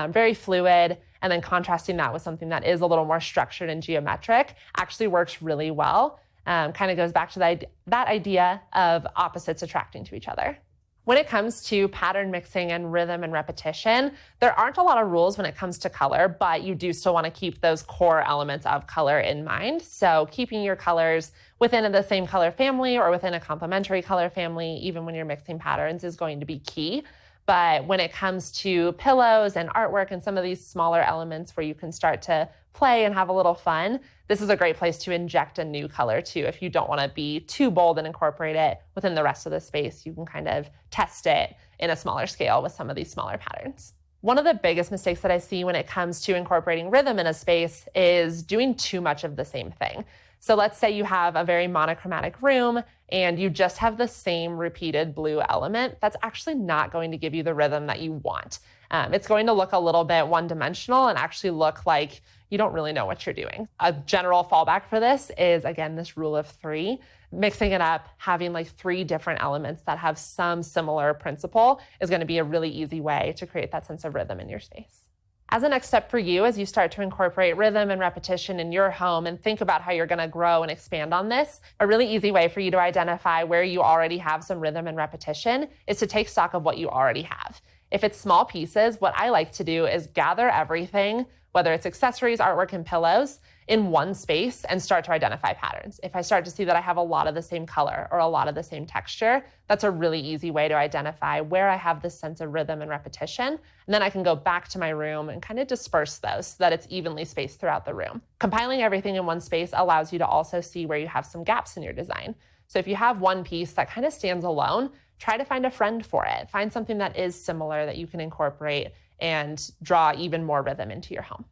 very fluid, and then contrasting that with something that is a little more structured and geometric actually works really well. Kind of goes back to that idea of opposites attracting to each other. When it comes to pattern mixing and rhythm and repetition, there aren't a lot of rules when it comes to color, but you do still want to keep those core elements of color in mind. So keeping your colors within the same color family or within a complementary color family, even when you're mixing patterns, is going to be key. But when it comes to pillows and artwork and some of these smaller elements where you can start to play and have a little fun, this is a great place to inject a new color too. If you don't want to be too bold and incorporate it within the rest of the space, you can kind of test it in a smaller scale with some of these smaller patterns. One of the biggest mistakes that I see when it comes to incorporating rhythm in a space is doing too much of the same thing. So let's say you have a very monochromatic room and you just have the same repeated blue element. That's actually not going to give you the rhythm that you want. It's going to look a little bit one-dimensional and actually look like you don't really know what you're doing. A general fallback for this is, again, this rule of 3. Mixing it up, having like 3 different elements that have some similar principle is going to be a really easy way to create that sense of rhythm in your space. As a next step for you, as you start to incorporate rhythm and repetition in your home and think about how you're going to grow and expand on this, a really easy way for you to identify where you already have some rhythm and repetition is to take stock of what you already have. If it's small pieces, what I like to do is gather everything, whether it's accessories, artwork, and pillows, in one space and start to identify patterns. If I start to see that I have a lot of the same color or a lot of the same texture, that's a really easy way to identify where I have this sense of rhythm and repetition. And then I can go back to my room and kind of disperse those so that it's evenly spaced throughout the room. Compiling everything in one space allows you to also see where you have some gaps in your design. So if you have one piece that kind of stands alone, try to find a friend for it. Find something that is similar that you can incorporate and draw even more rhythm into your home.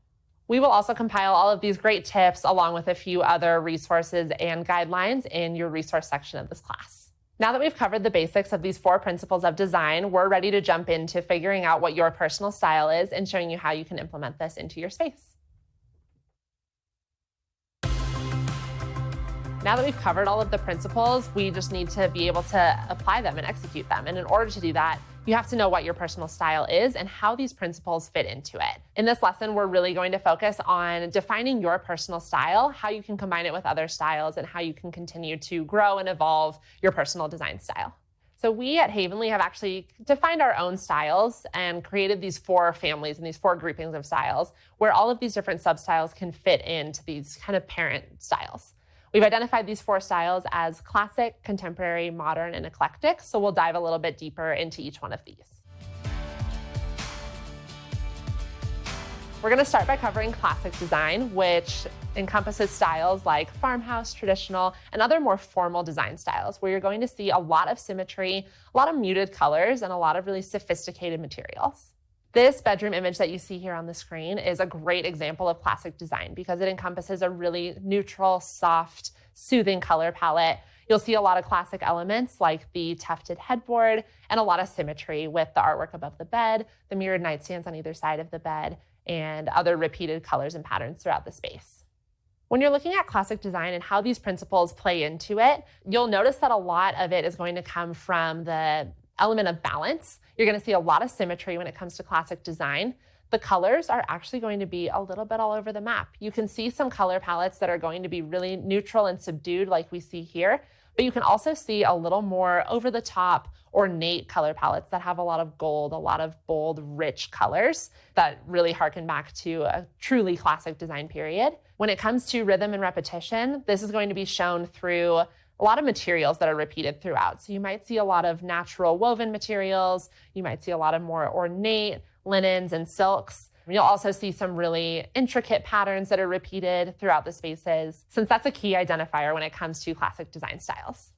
We will also compile all of these great tips along with a few other resources and guidelines in your resource section of this class. Now that we've covered the basics of these 4 principles of design, we're ready to jump into figuring out what your personal style is and showing you how you can implement this into your space. Now that we've covered all of the principles, we just need to be able to apply them and execute them. And in order to do that, you have to know what your personal style is and how these principles fit into it. In this lesson, we're really going to focus on defining your personal style, how you can combine it with other styles, and how you can continue to grow and evolve your personal design style. So we at Havenly have actually defined our own styles and created these 4 families and these 4 groupings of styles where all of these different sub-styles can fit into these kind of parent styles. We've identified these 4 styles as classic, contemporary, modern, and eclectic, so we'll dive a little bit deeper into each one of these. We're going to start by covering classic design, which encompasses styles like farmhouse, traditional, and other more formal design styles, where you're going to see a lot of symmetry, a lot of muted colors, and a lot of really sophisticated materials. This bedroom image that you see here on the screen is a great example of classic design because it encompasses a really neutral, soft, soothing color palette. You'll see a lot of classic elements like the tufted headboard and a lot of symmetry with the artwork above the bed, the mirrored nightstands on either side of the bed, and other repeated colors and patterns throughout the space. When you're looking at classic design and how these principles play into it, you'll notice that a lot of it is going to come from the element of balance. You're going to see a lot of symmetry when it comes to classic design. The colors are actually going to be a little bit all over the map. You can see some color palettes that are going to be really neutral and subdued like we see here, but you can also see a little more over the top, ornate color palettes that have a lot of gold, a lot of bold, rich colors that really harken back to a truly classic design period. When it comes to rhythm and repetition, this is going to be shown through a lot of materials that are repeated throughout. So you might see a lot of natural woven materials. You might see a lot of more ornate linens and silks. You'll also see some really intricate patterns that are repeated throughout the spaces, since that's a key identifier when it comes to classic design styles.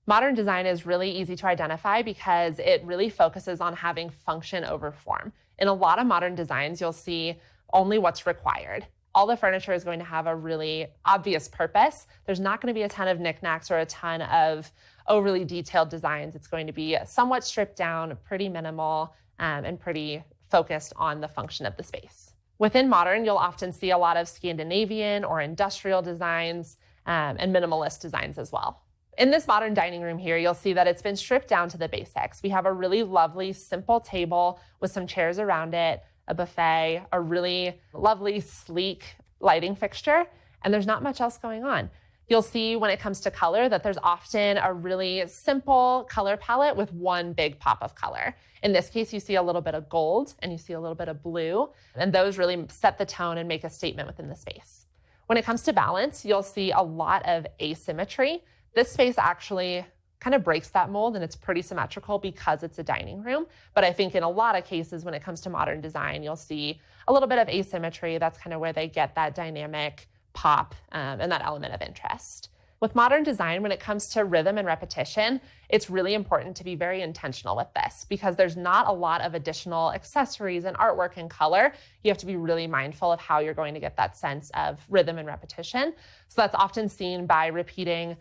Modern design is really easy to identify because it really focuses on having function over form. In a lot of modern designs, you'll see only what's required. All the furniture is going to have a really obvious purpose. There's not going to be a ton of knickknacks or a ton of overly detailed designs. It's going to be somewhat stripped down, pretty minimal, and pretty focused on the function of the space. Within modern, you'll often see a lot of Scandinavian or industrial designs and minimalist designs as well. In this modern dining room here, you'll see that it's been stripped down to the basics. We have a really lovely, simple table with some chairs around it, a buffet, a really lovely, sleek lighting fixture, and there's not much else going on. You'll see when it comes to color that there's often a really simple color palette with one big pop of color. In this case, you see a little bit of gold and you see a little bit of blue, and those really set the tone and make a statement within the space. When it comes to balance, you'll see a lot of asymmetry. This space actually kind of breaks that mold and it's pretty symmetrical because it's a dining room. But I think in a lot of cases, when it comes to modern design, you'll see a little bit of asymmetry. That's kind of where they get that dynamic pop and that element of interest. With modern design, when it comes to rhythm and repetition, it's really important to be very intentional with this because there's not a lot of additional accessories and artwork and color. You have to be really mindful of how you're going to get that sense of rhythm and repetition. So that's often seen by repeating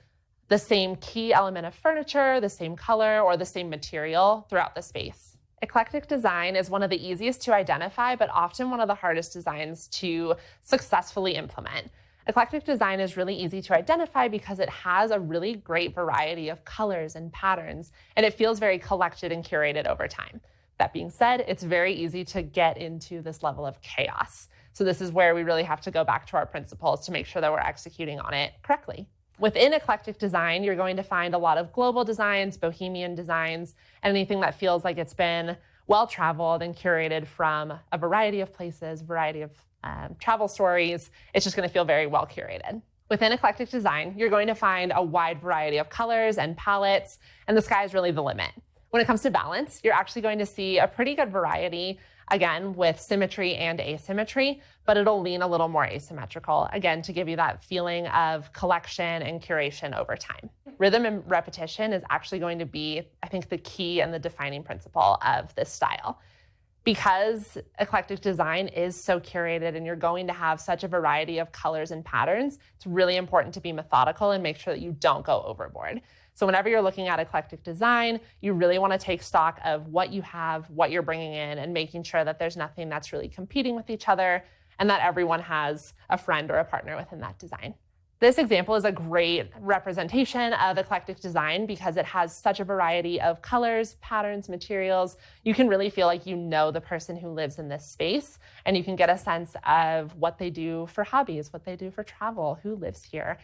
the same key element of furniture, the same color, or the same material throughout the space. Eclectic design is one of the easiest to identify, but often one of the hardest designs to successfully implement. Eclectic design is really easy to identify because it has a really great variety of colors and patterns, and it feels very collected and curated over time. That being said, it's very easy to get into this level of chaos. So this is where we really have to go back to our principles to make sure that we're executing on it correctly. Within eclectic design, you're going to find a lot of global designs, bohemian designs, and anything that feels like it's been well-traveled and curated from a variety of places, variety of travel stories. It's just going to feel very well curated. Within eclectic design, you're going to find a wide variety of colors and palettes, and the sky is really the limit. When it comes to balance, you're actually going to see a pretty good variety, again, with symmetry and asymmetry, but it'll lean a little more asymmetrical, again, to give you that feeling of collection and curation over time. Rhythm and repetition is actually going to be, I think, the key and the defining principle of this style. Because eclectic design is so curated and you're going to have such a variety of colors and patterns, it's really important to be methodical and make sure that you don't go overboard. So whenever you're looking at eclectic design, you really want to take stock of what you have, what you're bringing in, and making sure that there's nothing that's really competing with each other and that everyone has a friend or a partner within that design. This example is a great representation of eclectic design because it has such a variety of colors, patterns, materials. You can really feel like you know the person who lives in this space, and you can get a sense of what they do for hobbies, what they do for travel, who lives here.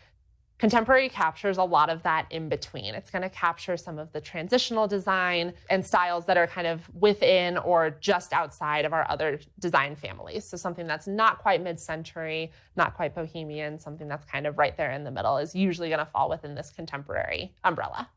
Contemporary captures a lot of that in between. It's going to capture some of the transitional design and styles that are kind of within or just outside of our other design families. So something that's not quite mid-century, not quite bohemian, something that's kind of right there in the middle is usually going to fall within this contemporary umbrella.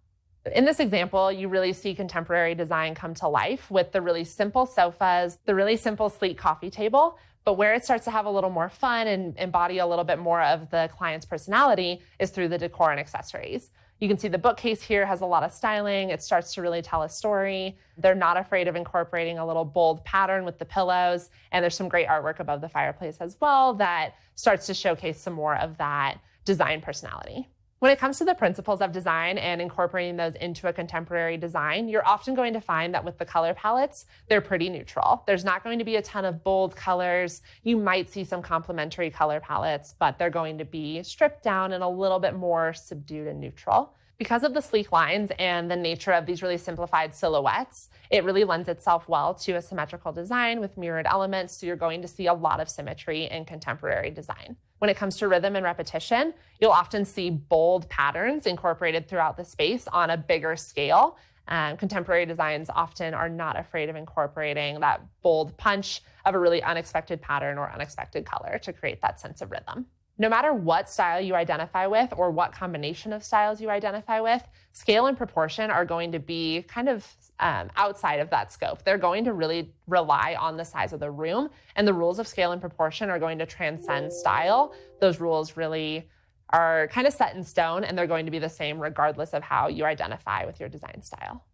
In this example, you really see contemporary design come to life with the really simple sofas, the really simple sleek coffee table. But where it starts to have a little more fun and embody a little bit more of the client's personality is through the decor and accessories. You can see the bookcase here has a lot of styling. It starts to really tell a story. They're not afraid of incorporating a little bold pattern with the pillows. And there's some great artwork above the fireplace as well that starts to showcase some more of that design personality. When it comes to the principles of design and incorporating those into a contemporary design, you're often going to find that with the color palettes, they're pretty neutral. There's not going to be a ton of bold colors. You might see some complementary color palettes, but they're going to be stripped down and a little bit more subdued and neutral. Because of the sleek lines and the nature of these really simplified silhouettes, it really lends itself well to a symmetrical design with mirrored elements, so you're going to see a lot of symmetry in contemporary design. When it comes to rhythm and repetition, you'll often see bold patterns incorporated throughout the space on a bigger scale. Contemporary designs often are not afraid of incorporating that bold punch of a really unexpected pattern or unexpected color to create that sense of rhythm. No matter what style you identify with or what combination of styles you identify with, scale and proportion are going to be kind of outside of that scope. They're going to really rely on the size of the room, and the rules of scale and proportion are going to transcend style. Those rules really are kind of set in stone, and they're going to be the same regardless of how you identify with your design style.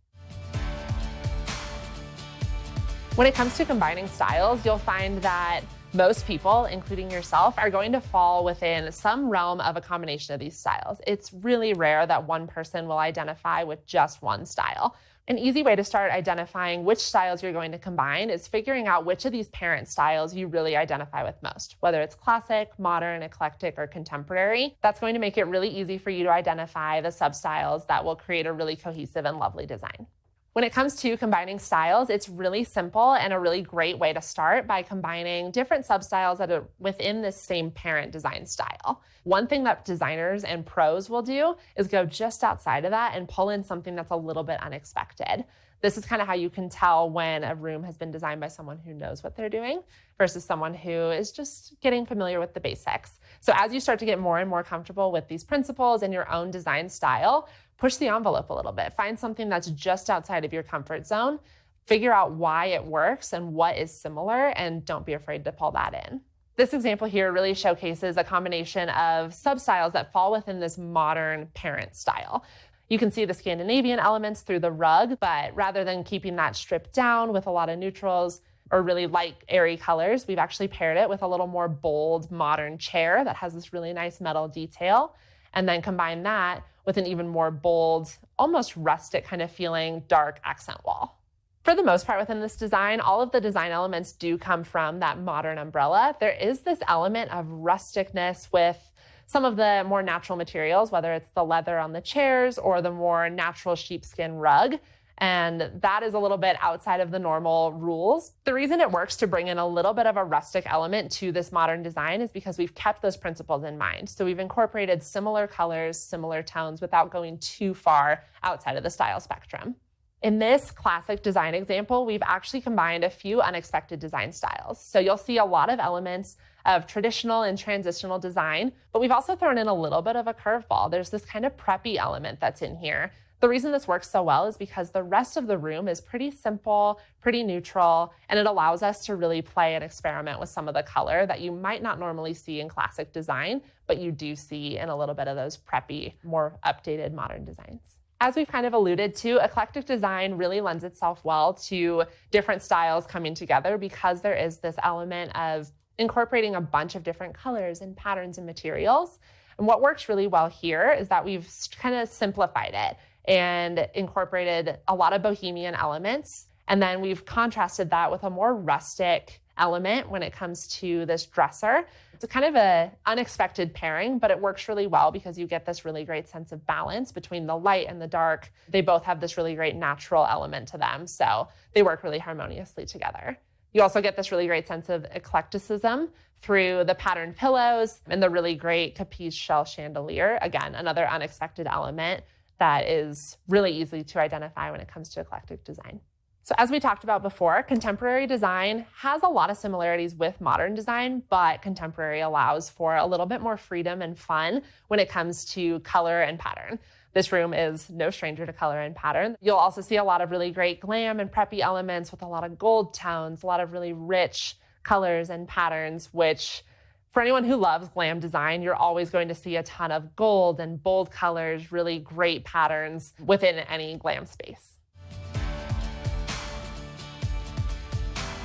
When it comes to combining styles, you'll find that most people, including yourself, are going to fall within some realm of a combination of these styles. It's really rare that one person will identify with just one style. An easy way to start identifying which styles you're going to combine is figuring out which of these parent styles you really identify with most, whether it's classic, modern, eclectic, or contemporary. That's going to make it really easy for you to identify the substyles that will create a really cohesive and lovely design. When it comes to combining styles, it's really simple and a really great way to start by combining different substyles that are within this same parent design style. One thing that designers and pros will do is go just outside of that and pull in something that's a little bit unexpected. This is kind of how you can tell when a room has been designed by someone who knows what they're doing versus someone who is just getting familiar with the basics. So as you start to get more and more comfortable with these principles and your own design style, push the envelope a little bit. Find something that's just outside of your comfort zone. Figure out why it works and what is similar, and don't be afraid to pull that in. This example here really showcases a combination of sub-styles that fall within this modern parent style. You can see the Scandinavian elements through the rug, but rather than keeping that stripped down with a lot of neutrals or really light, airy colors, we've actually paired it with a little more bold, modern chair that has this really nice metal detail, and then combine that with an even more bold, almost rustic kind of feeling, dark accent wall. For the most part within this design, all of the design elements do come from that modern umbrella. There is this element of rusticness with some of the more natural materials, whether it's the leather on the chairs or the more natural sheepskin rug. And that is a little bit outside of the normal rules. The reason it works to bring in a little bit of a rustic element to this modern design is because we've kept those principles in mind. So we've incorporated similar colors, similar tones without going too far outside of the style spectrum. In this classic design example, we've actually combined a few unexpected design styles. So you'll see a lot of elements of traditional and transitional design, but we've also thrown in a little bit of a curveball. There's this kind of preppy element that's in here. The reason this works so well is because the rest of the room is pretty simple, pretty neutral, and it allows us to really play and experiment with some of the color that you might not normally see in classic design, but you do see in a little bit of those preppy, more updated modern designs. As we've kind of alluded to, eclectic design really lends itself well to different styles coming together because there is this element of incorporating a bunch of different colors and patterns and materials. And what works really well here is that we've kind of simplified it and incorporated a lot of bohemian elements. And then we've contrasted that with a more rustic element when it comes to this dresser. It's a kind of an unexpected pairing, but it works really well because you get this really great sense of balance between the light and the dark. They both have this really great natural element to them, so they work really harmoniously together. You also get this really great sense of eclecticism through the patterned pillows and the really great Capiz shell chandelier. Again, another unexpected element that is really easy to identify when it comes to eclectic design. So as we talked about before, contemporary design has a lot of similarities with modern design, but contemporary allows for a little bit more freedom and fun when it comes to color and pattern. This room is no stranger to color and pattern. You'll also see a lot of really great glam and preppy elements with a lot of gold tones, a lot of really rich colors and patterns, which for anyone who loves glam design, you're always going to see a ton of gold and bold colors, really great patterns within any glam space.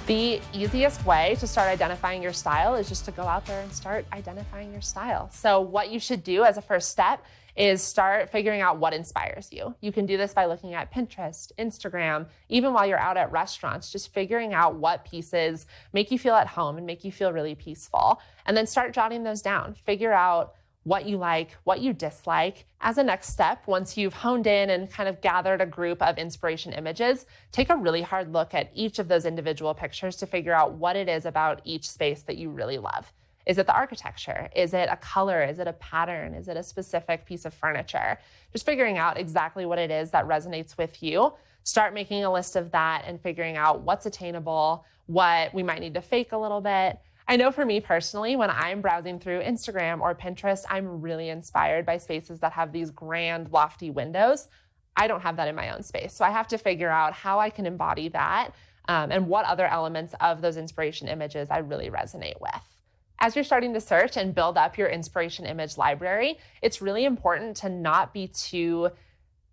The easiest way to start identifying your style is just to go out there and start identifying your style. So what you should do as a first step is start figuring out what inspires you. You can do this by looking at Pinterest, Instagram, even while you're out at restaurants, just figuring out what pieces make you feel at home and make you feel really peaceful. And then start jotting those down. Figure out what you like, what you dislike. As a next step, once you've honed in and kind of gathered a group of inspiration images, take a really hard look at each of those individual pictures to figure out what it is about each space that you really love. Is it the architecture? Is it a color? Is it a pattern? Is it a specific piece of furniture? Just figuring out exactly what it is that resonates with you. Start making a list of that and figuring out what's attainable, what we might need to fake a little bit. I know for me personally, when I'm browsing through Instagram or Pinterest, I'm really inspired by spaces that have these grand, lofty windows. I don't have that in my own space. So I have to figure out how I can embody that and what other elements of those inspiration images I really resonate with. As you're starting to search and build up your inspiration image library, it's really important to not be too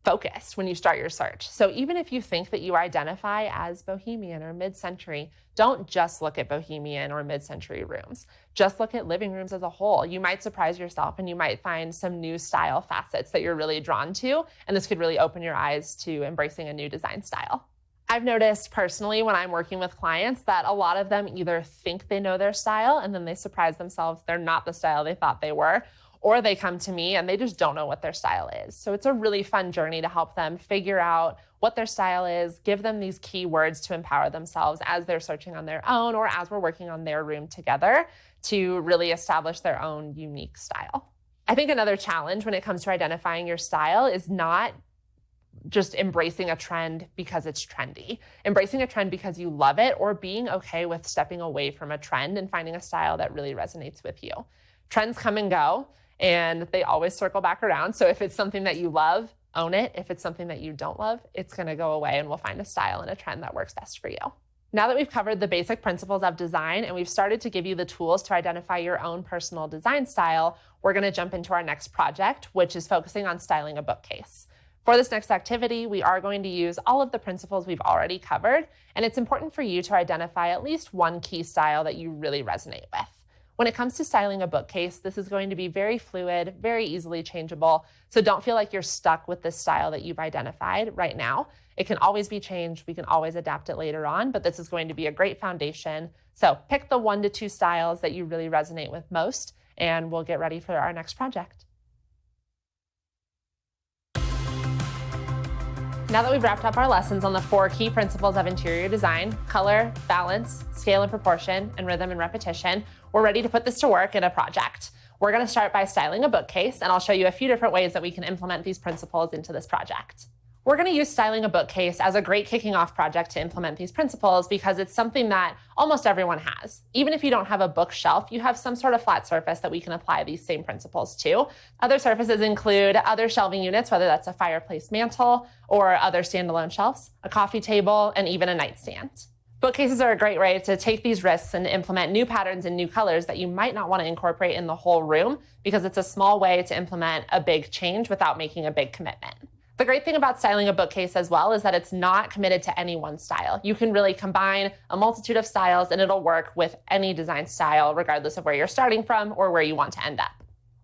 focused when you start your search. So even if you think that you identify as bohemian or mid-century, don't just look at bohemian or mid-century rooms. Just look at living rooms as a whole. You might surprise yourself and you might find some new style facets that you're really drawn to, and this could really open your eyes to embracing a new design style. I've noticed personally when I'm working with clients that a lot of them either think they know their style and then they surprise themselves they're not the style they thought they were, or they come to me and they just don't know what their style is. So it's a really fun journey to help them figure out what their style is, give them these keywords to empower themselves as they're searching on their own or as we're working on their room together to really establish their own unique style. I think another challenge when it comes to identifying your style is not just embracing a trend because it's trendy. Embracing a trend because you love it, or being okay with stepping away from a trend and finding a style that really resonates with you. Trends come and go, and they always circle back around. So if it's something that you love, own it. If it's something that you don't love, it's going to go away and we'll find a style and a trend that works best for you. Now that we've covered the basic principles of design and we've started to give you the tools to identify your own personal design style, we're going to jump into our next project, which is focusing on styling a bookcase. For this next activity, we are going to use all of the principles we've already covered, and it's important for you to identify at least one key style that you really resonate with. When it comes to styling a bookcase, this is going to be very fluid, very easily changeable, so don't feel like you're stuck with this style that you've identified right now. It can always be changed, we can always adapt it later on, but this is going to be a great foundation. So pick the 1 to 2 styles that you really resonate with most, and we'll get ready for our next project. Now that we've wrapped up our lessons on the 4 key principles of interior design, color, balance, scale and proportion, and rhythm and repetition, we're ready to put this to work in a project. We're going to start by styling a bookcase, and I'll show you a few different ways that we can implement these principles into this project. We're going to use styling a bookcase as a great kicking off project to implement these principles because it's something that almost everyone has. Even if you don't have a bookshelf, you have some sort of flat surface that we can apply these same principles to. Other surfaces include other shelving units, whether that's a fireplace mantle or other standalone shelves, a coffee table, and even a nightstand. Bookcases are a great way to take these risks and implement new patterns and new colors that you might not want to incorporate in the whole room because it's a small way to implement a big change without making a big commitment. The great thing about styling a bookcase as well is that it's not committed to any one style. You can really combine a multitude of styles and it'll work with any design style regardless of where you're starting from or where you want to end up.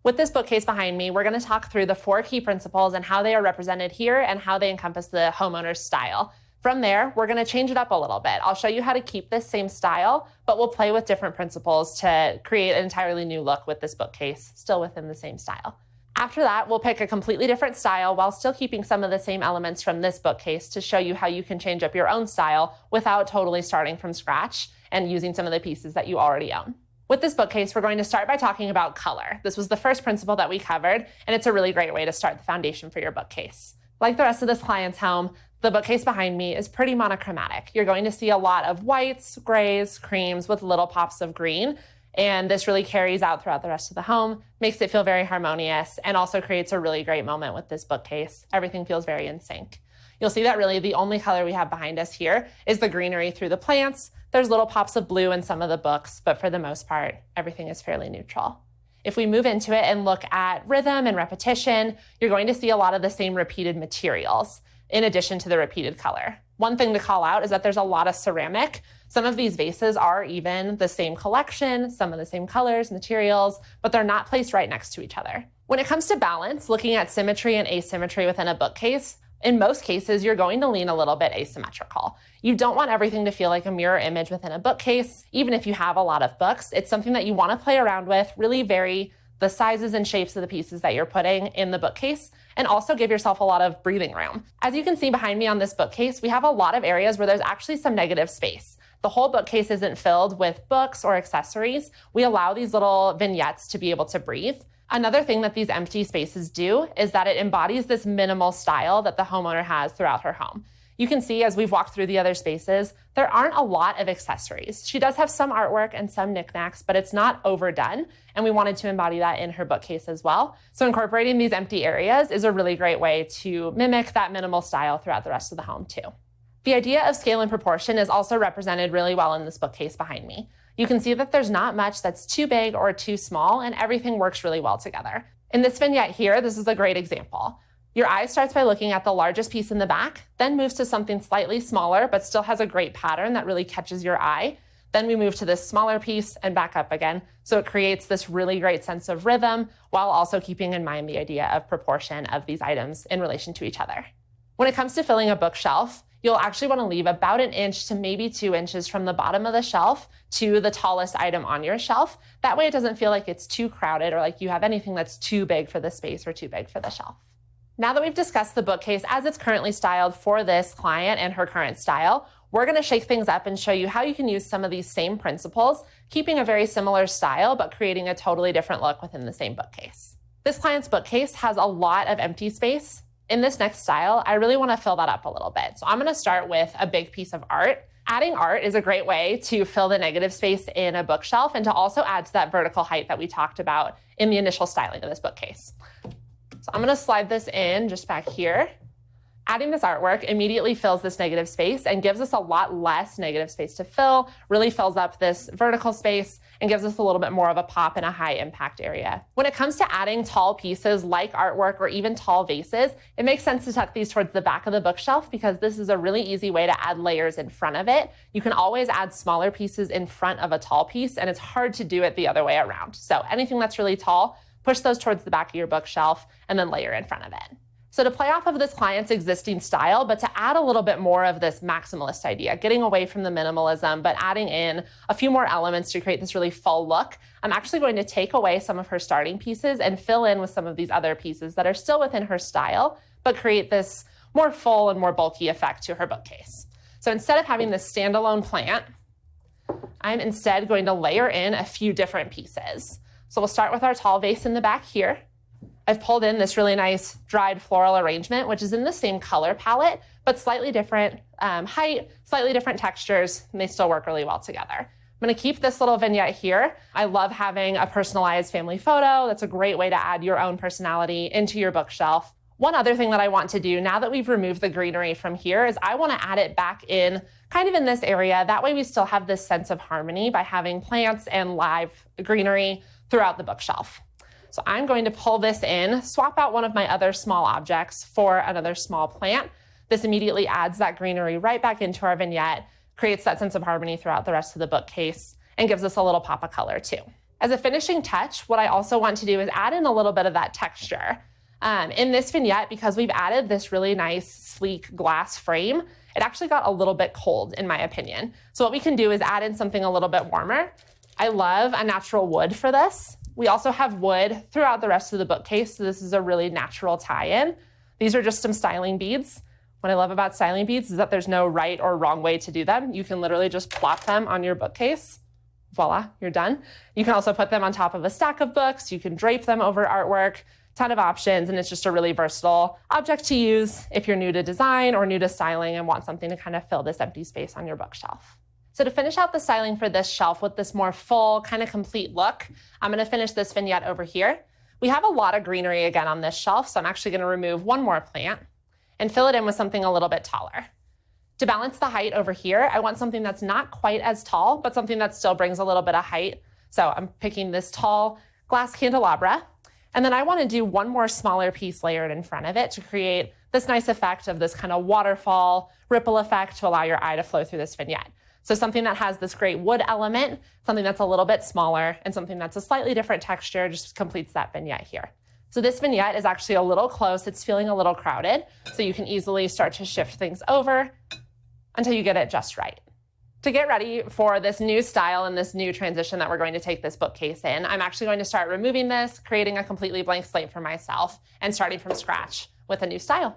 With this bookcase behind me, we're going to talk through the 4 key principles and how they are represented here and how they encompass the homeowner's style. From there, we're going to change it up a little bit. I'll show you how to keep this same style, but we'll play with different principles to create an entirely new look with this bookcase, still within the same style. After that, we'll pick a completely different style while still keeping some of the same elements from this bookcase to show you how you can change up your own style without totally starting from scratch and using some of the pieces that you already own. With this bookcase, we're going to start by talking about color. This was the first principle that we covered, and it's a really great way to start the foundation for your bookcase. Like the rest of this client's home, the bookcase behind me is pretty monochromatic. You're going to see a lot of whites, grays, creams with little pops of green. And this really carries out throughout the rest of the home, makes it feel very harmonious, and also creates a really great moment with this bookcase. Everything feels very in sync. You'll see that really the only color we have behind us here is the greenery through the plants. There's little pops of blue in some of the books, but for the most part, everything is fairly neutral. If we move into it and look at rhythm and repetition, you're going to see a lot of the same repeated materials in addition to the repeated color. One thing to call out is that there's a lot of ceramic. Some of these vases are even the same collection, some of the same colors, materials, but they're not placed right next to each other. When it comes to balance, looking at symmetry and asymmetry within a bookcase, in most cases, you're going to lean a little bit asymmetrical. You don't want everything to feel like a mirror image within a bookcase. Even if you have a lot of books, it's something that you want to play around with, really vary the sizes and shapes of the pieces that you're putting in the bookcase, and also give yourself a lot of breathing room. As you can see behind me on this bookcase, we have a lot of areas where there's actually some negative space. The whole bookcase isn't filled with books or accessories. We allow these little vignettes to be able to breathe. Another thing that these empty spaces do is that it embodies this minimal style that the homeowner has throughout her home. You can see as we've walked through the other spaces, there aren't a lot of accessories. She does have some artwork and some knickknacks, but it's not overdone. And we wanted to embody that in her bookcase as well. So incorporating these empty areas is a really great way to mimic that minimal style throughout the rest of the home too. The idea of scale and proportion is also represented really well in this bookcase behind me. You can see that there's not much that's too big or too small, and everything works really well together. In this vignette here, this is a great example. Your eye starts by looking at the largest piece in the back, then moves to something slightly smaller, but still has a great pattern that really catches your eye. Then we move to this smaller piece and back up again. So it creates this really great sense of rhythm while also keeping in mind the idea of proportion of these items in relation to each other. When it comes to filling a bookshelf, you'll actually want to leave about 1 inch to maybe 2 inches from the bottom of the shelf to the tallest item on your shelf. That way it doesn't feel like it's too crowded or like you have anything that's too big for the space or too big for the shelf. Now that we've discussed the bookcase as it's currently styled for this client and her current style, we're going to shake things up and show you how you can use some of these same principles, keeping a very similar style, but creating a totally different look within the same bookcase. This client's bookcase has a lot of empty space. In this next style, I really want to fill that up a little bit. So I'm going to start with a big piece of art. Adding art is a great way to fill the negative space in a bookshelf and to also add to that vertical height that we talked about in the initial styling of this bookcase. So I'm gonna slide this in just back here. Adding this artwork immediately fills this negative space and gives us a lot less negative space to fill, really fills up this vertical space and gives us a little bit more of a pop in a high impact area. When it comes to adding tall pieces like artwork or even tall vases, it makes sense to tuck these towards the back of the bookshelf because this is a really easy way to add layers in front of it. You can always add smaller pieces in front of a tall piece, and it's hard to do it the other way around. So anything that's really tall, push those towards the back of your bookshelf and then layer in front of it. So to play off of this client's existing style, but to add a little bit more of this maximalist idea, getting away from the minimalism, but adding in a few more elements to create this really full look, I'm actually going to take away some of her starting pieces and fill in with some of these other pieces that are still within her style, but create this more full and more bulky effect to her bookcase. So instead of having this standalone plant, I'm instead going to layer in a few different pieces. So we'll start with our tall vase in the back here. I've pulled in this really nice dried floral arrangement, which is in the same color palette, but slightly different height, slightly different textures, and they still work really well together. I'm gonna keep this little vignette here. I love having a personalized family photo. That's a great way to add your own personality into your bookshelf. One other thing that I want to do now that we've removed the greenery from here is I wanna add it back in kind of in this area. That way we still have this sense of harmony by having plants and live greenery throughout the bookshelf. So I'm going to pull this in, swap out one of my other small objects for another small plant. This immediately adds that greenery right back into our vignette, creates that sense of harmony throughout the rest of the bookcase, and gives us a little pop of color too. As a finishing touch, what I also want to do is add in a little bit of that texture. In this vignette, because we've added this really nice, sleek glass frame, it actually got a little bit cold, in my opinion. So what we can do is add in something a little bit warmer. I love a natural wood for this. We also have wood throughout the rest of the bookcase, so this is a really natural tie-in. These are just some styling beads. What I love about styling beads is that there's no right or wrong way to do them. You can literally just plop them on your bookcase. Voila, you're done. You can also put them on top of a stack of books. You can drape them over artwork, ton of options, and it's just a really versatile object to use if you're new to design or new to styling and want something to kind of fill this empty space on your bookshelf. So to finish out the styling for this shelf with this more full, kind of complete look, I'm gonna finish this vignette over here. We have a lot of greenery again on this shelf, so I'm actually gonna remove one more plant and fill it in with something a little bit taller. To balance the height over here, I want something that's not quite as tall, but something that still brings a little bit of height. So I'm picking this tall glass candelabra, and then I wanna do one more smaller piece layered in front of it to create this nice effect of this kind of waterfall ripple effect to allow your eye to flow through this vignette. So something that has this great wood element, something that's a little bit smaller, and something that's a slightly different texture just completes that vignette here. So this vignette is actually a little close. It's feeling a little crowded, so you can easily start to shift things over until you get it just right. To get ready for this new style and this new transition that we're going to take this bookcase in, I'm actually going to start removing this, creating a completely blank slate for myself, and starting from scratch with a new style.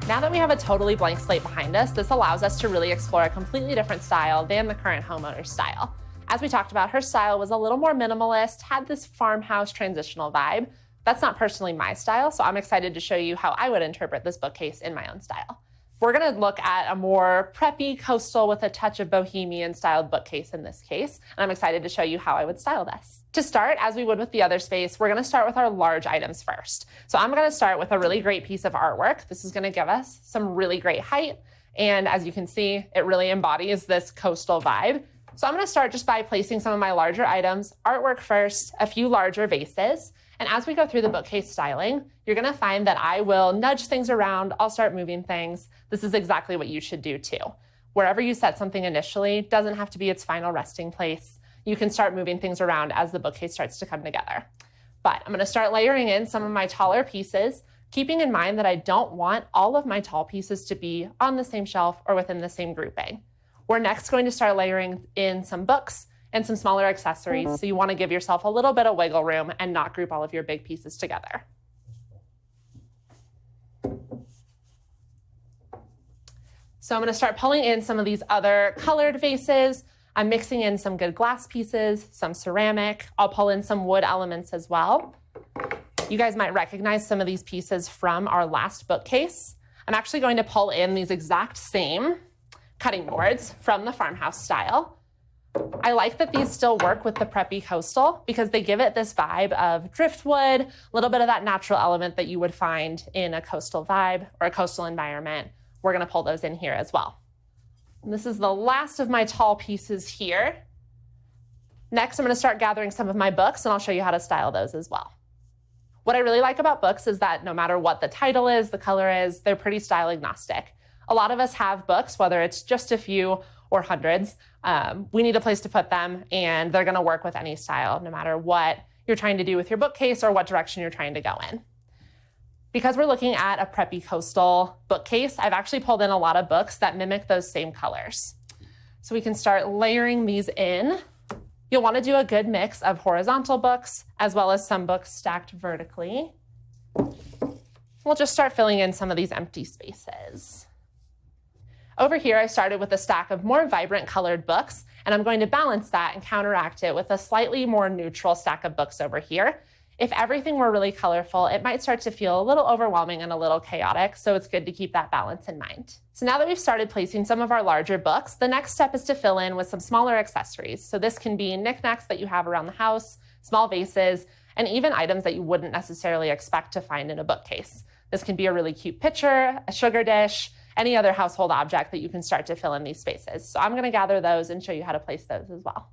Now that we have a totally blank slate behind us, this allows us to really explore a completely different style than the current homeowner's style. As we talked about, her style was a little more minimalist, had this farmhouse transitional vibe. That's not personally my style, so I'm excited to show you how I would interpret this bookcase in my own style. We're gonna look at a more preppy, coastal with a touch of bohemian styled bookcase in this case, and I'm excited to show you how I would style this. To start, as we would with the other space, we're gonna start with our large items first. So I'm gonna start with a really great piece of artwork. This is gonna give us some really great height, and as you can see, it really embodies this coastal vibe. So I'm gonna start just by placing some of my larger items, artwork first, a few larger vases, and as we go through the bookcase styling, you're gonna find that I will nudge things around, I'll start moving things. This is exactly what you should do too. Wherever you set something initially doesn't have to be its final resting place. You can start moving things around as the bookcase starts to come together. But I'm gonna start layering in some of my taller pieces, keeping in mind that I don't want all of my tall pieces to be on the same shelf or within the same grouping. We're next going to start layering in some books and some smaller accessories, so you wanna give yourself a little bit of wiggle room and not group all of your big pieces together. So I'm gonna start pulling in some of these other colored vases. I'm mixing in some good glass pieces, some ceramic. I'll pull in some wood elements as well. You guys might recognize some of these pieces from our last bookcase. I'm actually going to pull in these exact same cutting boards from the farmhouse style. I like that these still work with the preppy coastal because they give it this vibe of driftwood, a little bit of that natural element that you would find in a coastal vibe or a coastal environment. We're gonna pull those in here as well. And this is the last of my tall pieces here. Next, I'm gonna start gathering some of my books and I'll show you how to style those as well. What I really like about books is that no matter what the title is, the color is, they're pretty style agnostic. A lot of us have books, whether it's just a few or hundreds. We need a place to put them and they're gonna work with any style, no matter what you're trying to do with your bookcase or what direction you're trying to go in. Because we're looking at a preppy coastal bookcase, I've actually pulled in a lot of books that mimic those same colors. So we can start layering these in. You'll wanna do a good mix of horizontal books as well as some books stacked vertically. We'll just start filling in some of these empty spaces. Over here, I started with a stack of more vibrant colored books, and I'm going to balance that and counteract it with a slightly more neutral stack of books over here. If everything were really colorful, it might start to feel a little overwhelming and a little chaotic, so it's good to keep that balance in mind. So now that we've started placing some of our larger books, the next step is to fill in with some smaller accessories. So this can be knickknacks that you have around the house, small vases, and even items that you wouldn't necessarily expect to find in a bookcase. This can be a really cute picture, a sugar dish, any other household object that you can start to fill in these spaces. So I'm gonna gather those and show you how to place those as well.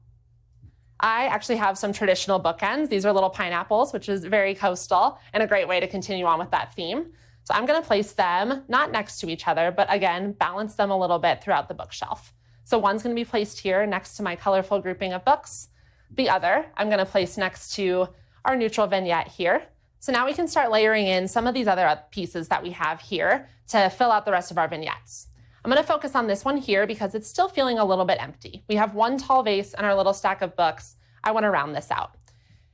I actually have some traditional bookends. These are little pineapples, which is very coastal and a great way to continue on with that theme. So I'm gonna place them not next to each other, but again, balance them a little bit throughout the bookshelf. So one's gonna be placed here next to my colorful grouping of books. The other, I'm gonna place next to our neutral vignette here. So now we can start layering in some of these other pieces that we have here to fill out the rest of our vignettes. I'm gonna focus on this one here because it's still feeling a little bit empty. We have one tall vase and our little stack of books. I wanna round this out.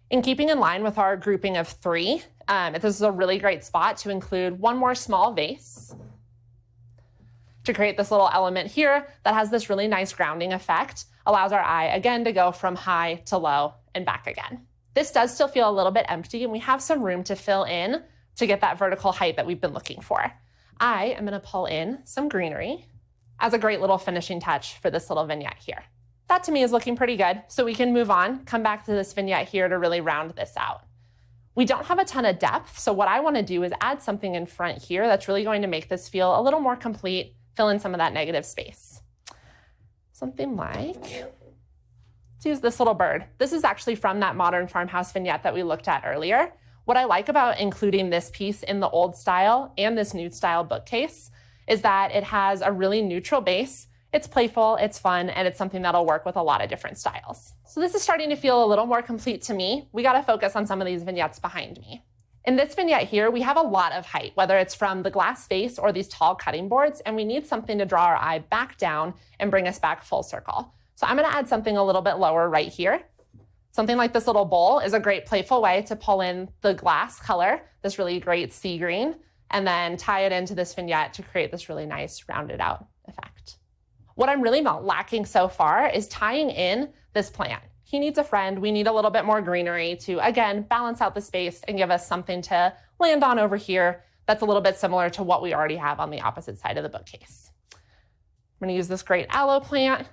In keeping in line with our grouping of 3, this is a really great spot to include one more small vase to create this little element here that has this really nice grounding effect, allows our eye again to go from high to low and back again. This does still feel a little bit empty and we have some room to fill in to get that vertical height that we've been looking for. I am gonna pull in some greenery as a great little finishing touch for this little vignette here. That to me is looking pretty good, so we can move on, come back to this vignette here to really round this out. We don't have a ton of depth, so what I wanna do is add something in front here that's really going to make this feel a little more complete, fill in some of that negative space. Something like, let's use this little bird. This is actually from that modern farmhouse vignette that we looked at earlier. What I like about including this piece in the old style and this new style bookcase is that it has a really neutral base. It's playful, it's fun, and it's something that'll work with a lot of different styles. So this is starting to feel a little more complete to me. We gotta focus on some of these vignettes behind me. In this vignette here, we have a lot of height, whether it's from the glass vase or these tall cutting boards, and we need something to draw our eye back down and bring us back full circle. So I'm gonna add something a little bit lower right here. Something like this little bowl is a great playful way to pull in the glass color, this really great sea green, and then tie it into this vignette to create this really nice rounded out effect. What I'm really not lacking so far is tying in this plant. He needs a friend. We need a little bit more greenery to, again, balance out the space and give us something to land on over here that's a little bit similar to what we already have on the opposite side of the bookcase. I'm gonna use this great aloe plant.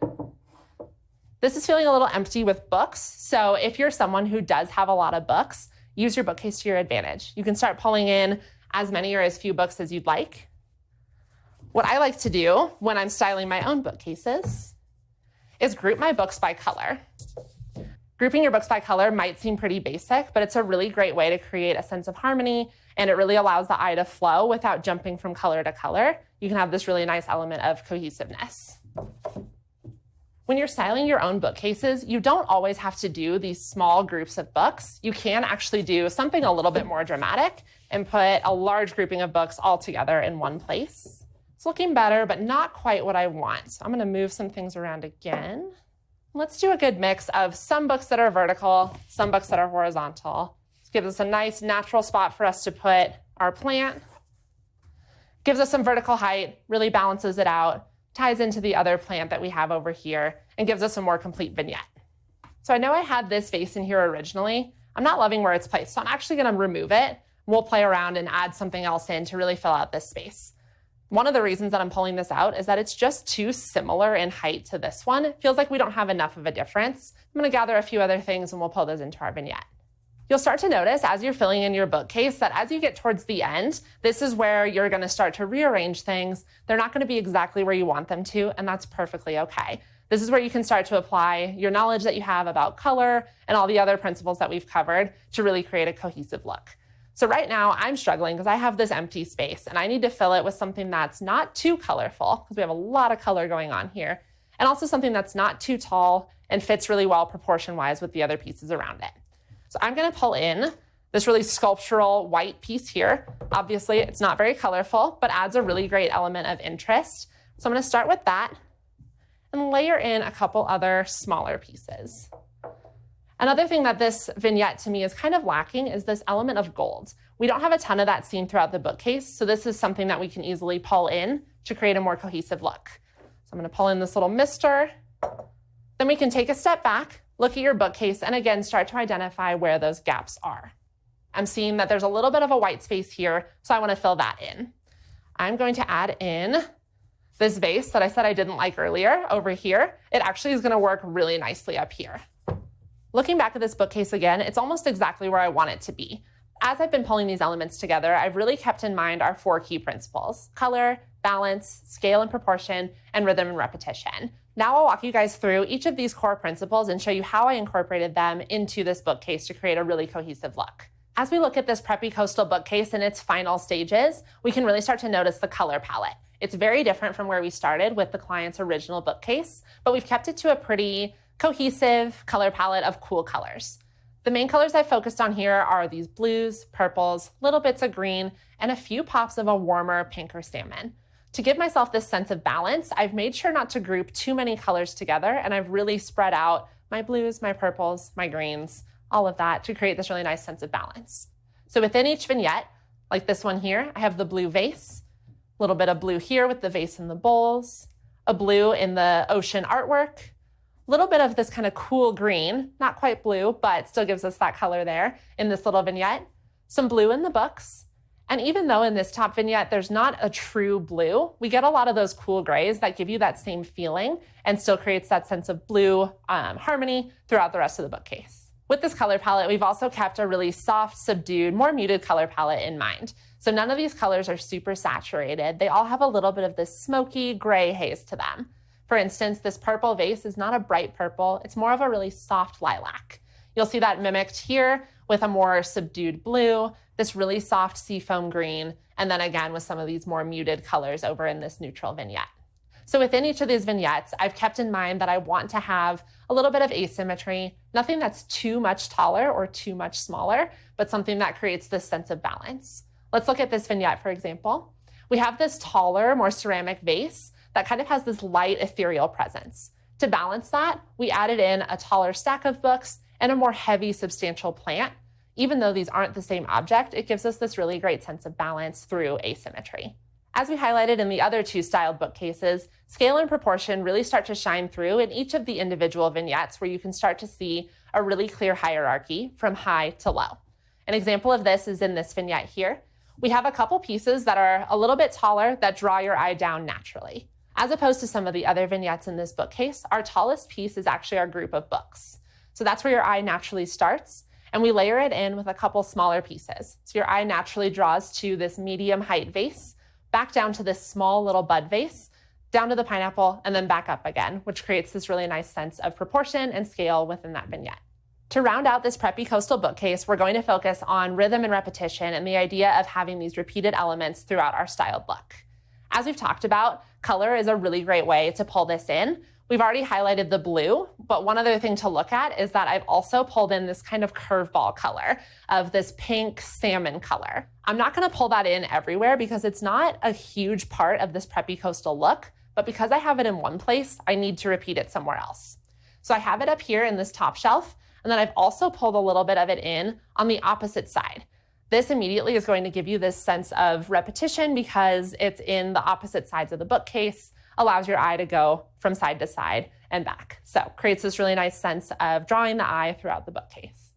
This is feeling a little empty with books, so if you're someone who does have a lot of books, use your bookcase to your advantage. You can start pulling in as many or as few books as you'd like. What I like to do when I'm styling my own bookcases is group my books by color. Grouping your books by color might seem pretty basic, but it's a really great way to create a sense of harmony, and it really allows the eye to flow without jumping from color to color. You can have this really nice element of cohesiveness. When you're styling your own bookcases, you don't always have to do these small groups of books. You can actually do something a little bit more dramatic and put a large grouping of books all together in one place. It's looking better, but not quite what I want. So I'm gonna move some things around again. Let's do a good mix of some books that are vertical, some books that are horizontal. This gives us a nice natural spot for us to put our plant. Gives us some vertical height, really balances it out, ties into the other plant that we have over here, and gives us a more complete vignette. So I know I had this vase in here originally. I'm not loving where it's placed, so I'm actually gonna remove it. We'll play around and add something else in to really fill out this space. One of the reasons that I'm pulling this out is that it's just too similar in height to this one. It feels like we don't have enough of a difference. I'm going to gather a few other things and we'll pull those into our vignette. You'll start to notice as you're filling in your bookcase that as you get towards the end, this is where you're going to start to rearrange things. They're not going to be exactly where you want them to, and that's perfectly okay. This is where you can start to apply your knowledge that you have about color and all the other principles that we've covered to really create a cohesive look. So right now I'm struggling because I have this empty space and I need to fill it with something that's not too colorful because we have a lot of color going on here, and also something that's not too tall and fits really well proportion-wise with the other pieces around it. So I'm going to pull in this really sculptural white piece here. Obviously it's not very colorful, but adds a really great element of interest. So I'm going to start with that and layer in a couple other smaller pieces. Another thing that this vignette to me is kind of lacking is this element of gold. We don't have a ton of that seen throughout the bookcase, so this is something that we can easily pull in to create a more cohesive look. So I'm going to pull in this little mister. Then we can take a step back, look at your bookcase, and again, start to identify where those gaps are. I'm seeing that there's a little bit of a white space here, so I want to fill that in. I'm going to add in this vase that I said I didn't like earlier over here. It actually is going to work really nicely up here. Looking back at this bookcase again, it's almost exactly where I want it to be. As I've been pulling these elements together, I've really kept in mind our 4 key principles: color, balance, scale and proportion, and rhythm and repetition. Now I'll walk you guys through each of these core principles and show you how I incorporated them into this bookcase to create a really cohesive look. As we look at this preppy coastal bookcase in its final stages, we can really start to notice the color palette. It's very different from where we started with the client's original bookcase, but we've kept it to a pretty cohesive color palette of cool colors. The main colors I focused on here are these blues, purples, little bits of green, and a few pops of a warmer pink or salmon. To give myself this sense of balance, I've made sure not to group too many colors together, and I've really spread out my blues, my purples, my greens, all of that to create this really nice sense of balance. So within each vignette, like this one here, I have the blue vase, a little bit of blue here with the vase and the bowls, a blue in the ocean artwork, a little bit of this kind of cool green, not quite blue, but still gives us that color there in this little vignette, some blue in the books. And even though in this top vignette, there's not a true blue, we get a lot of those cool grays that give you that same feeling and still creates that sense of blue harmony throughout the rest of the bookcase. With this color palette, we've also kept a really soft, subdued, more muted color palette in mind. So none of these colors are super saturated. They all have a little bit of this smoky gray haze to them. For instance, this purple vase is not a bright purple, it's more of a really soft lilac. You'll see that mimicked here with a more subdued blue, this really soft seafoam green, and then again with some of these more muted colors over in this neutral vignette. So within each of these vignettes, I've kept in mind that I want to have a little bit of asymmetry, nothing that's too much taller or too much smaller, but something that creates this sense of balance. Let's look at this vignette, for example. We have this taller, more ceramic vase that kind of has this light ethereal presence. To balance that, we added in a taller stack of books and a more heavy, substantial plant. Even though these aren't the same object, it gives us this really great sense of balance through asymmetry. As we highlighted in the other 2 styled bookcases, scale and proportion really start to shine through in each of the individual vignettes where you can start to see a really clear hierarchy from high to low. An example of this is in this vignette here. We have a couple pieces that are a little bit taller that draw your eye down naturally. As opposed to some of the other vignettes in this bookcase, our tallest piece is actually our group of books. So that's where your eye naturally starts, and we layer it in with a couple smaller pieces. So your eye naturally draws to this medium height vase, back down to this small little bud vase, down to the pineapple, and then back up again, which creates this really nice sense of proportion and scale within that vignette. To round out this preppy coastal bookcase, we're going to focus on rhythm and repetition and the idea of having these repeated elements throughout our styled look. As we've talked about, color is a really great way to pull this in. We've already highlighted the blue, but one other thing to look at is that I've also pulled in this kind of curveball color of this pink salmon color. I'm not going to pull that in everywhere because it's not a huge part of this preppy coastal look, but because I have it in one place, I need to repeat it somewhere else. So I have it up here in this top shelf, and then I've also pulled a little bit of it in on the opposite side. This immediately is going to give you this sense of repetition because it's in the opposite sides of the bookcase, allows your eye to go from side to side and back. So creates this really nice sense of drawing the eye throughout the bookcase.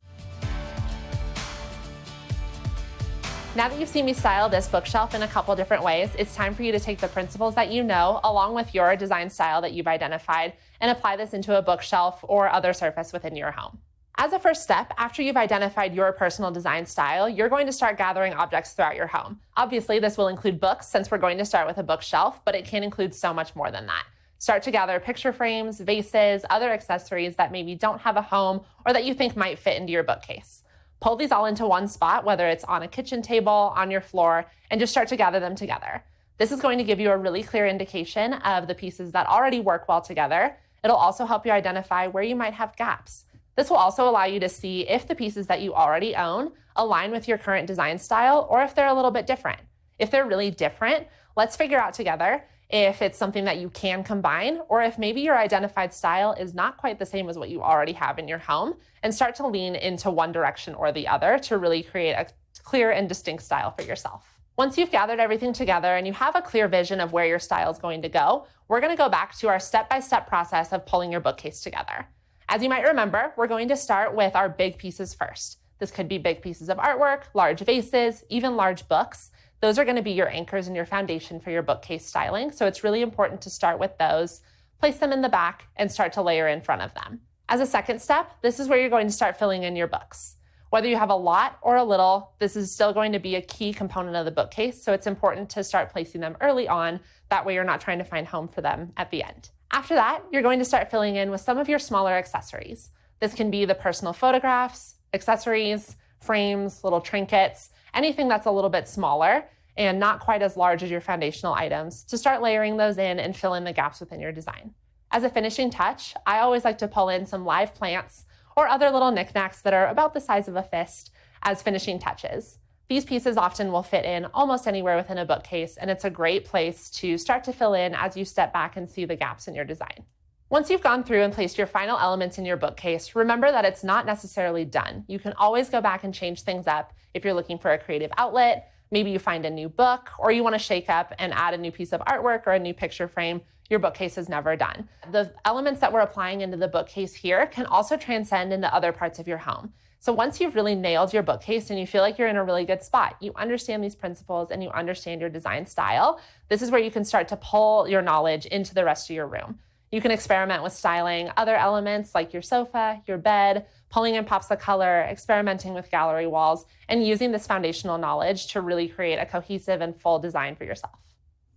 Now that you've seen me style this bookshelf in a couple different ways, it's time for you to take the principles that you know, along with your design style that you've identified, and apply this into a bookshelf or other surface within your home. As a first step, after you've identified your personal design style, you're going to start gathering objects throughout your home. Obviously, this will include books since we're going to start with a bookshelf, but it can include so much more than that. Start to gather picture frames, vases, other accessories that maybe don't have a home or that you think might fit into your bookcase. Pull these all into one spot, whether it's on a kitchen table, on your floor, and just start to gather them together. This is going to give you a really clear indication of the pieces that already work well together. It'll also help you identify where you might have gaps. This will also allow you to see if the pieces that you already own align with your current design style or if they're a little bit different. If they're really different, let's figure out together if it's something that you can combine, or if maybe your identified style is not quite the same as what you already have in your home, and start to lean into one direction or the other to really create a clear and distinct style for yourself. Once you've gathered everything together and you have a clear vision of where your style is going to go, we're going to go back to our step-by-step process of pulling your bookcase together. As you might remember, we're going to start with our big pieces first. This could be big pieces of artwork, large vases, even large books. Those are going to be your anchors and your foundation for your bookcase styling. So it's really important to start with those, place them in the back, and start to layer in front of them. As a second step, this is where you're going to start filling in your books. Whether you have a lot or a little, this is still going to be a key component of the bookcase. So it's important to start placing them early on. That way you're not trying to find home for them at the end. After that, you're going to start filling in with some of your smaller accessories. This can be the personal photographs, accessories, frames, little trinkets, anything that's a little bit smaller and not quite as large as your foundational items, to start layering those in and fill in the gaps within your design. As a finishing touch, I always like to pull in some live plants or other little knickknacks that are about the size of a fist as finishing touches. These pieces often will fit in almost anywhere within a bookcase, and it's a great place to start to fill in as you step back and see the gaps in your design. Once you've gone through and placed your final elements in your bookcase, remember that it's not necessarily done. You can always go back and change things up if you're looking for a creative outlet. Maybe you find a new book, or you want to shake up and add a new piece of artwork or a new picture frame. Your bookcase is never done. The elements that we're applying into the bookcase here can also transcend into other parts of your home. So once you've really nailed your bookcase and you feel like you're in a really good spot, you understand these principles and you understand your design style, this is where you can start to pull your knowledge into the rest of your room. You can experiment with styling other elements like your sofa, your bed, pulling in pops of color, experimenting with gallery walls, and using this foundational knowledge to really create a cohesive and full design for yourself.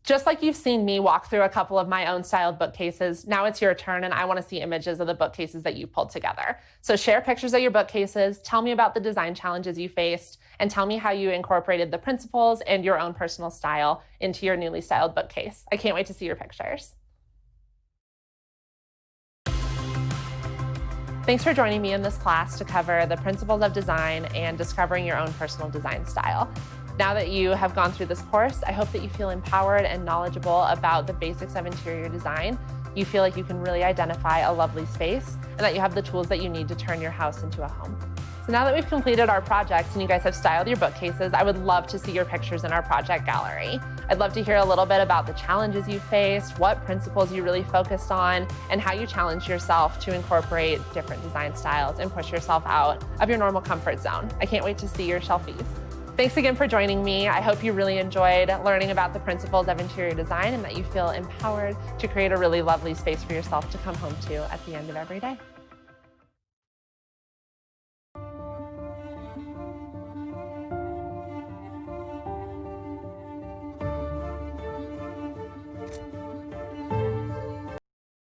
Just like you've seen me walk through a couple of my own styled bookcases, now it's your turn and I want to see images of the bookcases that you've pulled together. So share pictures of your bookcases, tell me about the design challenges you faced, and tell me how you incorporated the principles and your own personal style into your newly styled bookcase. I can't wait to see your pictures. Thanks for joining me in this class to cover the principles of design and discovering your own personal design style. Now that you have gone through this course, I hope that you feel empowered and knowledgeable about the basics of interior design. You feel like you can really identify a lovely space and that you have the tools that you need to turn your house into a home. So now that we've completed our projects and you guys have styled your bookcases, I would love to see your pictures in our project gallery. I'd love to hear a little bit about the challenges you faced, what principles you really focused on, and how you challenged yourself to incorporate different design styles and push yourself out of your normal comfort zone. I can't wait to see your shelfies. Thanks again for joining me. I hope you really enjoyed learning about the principles of interior design and that you feel empowered to create a really lovely space for yourself to come home to at the end of every day.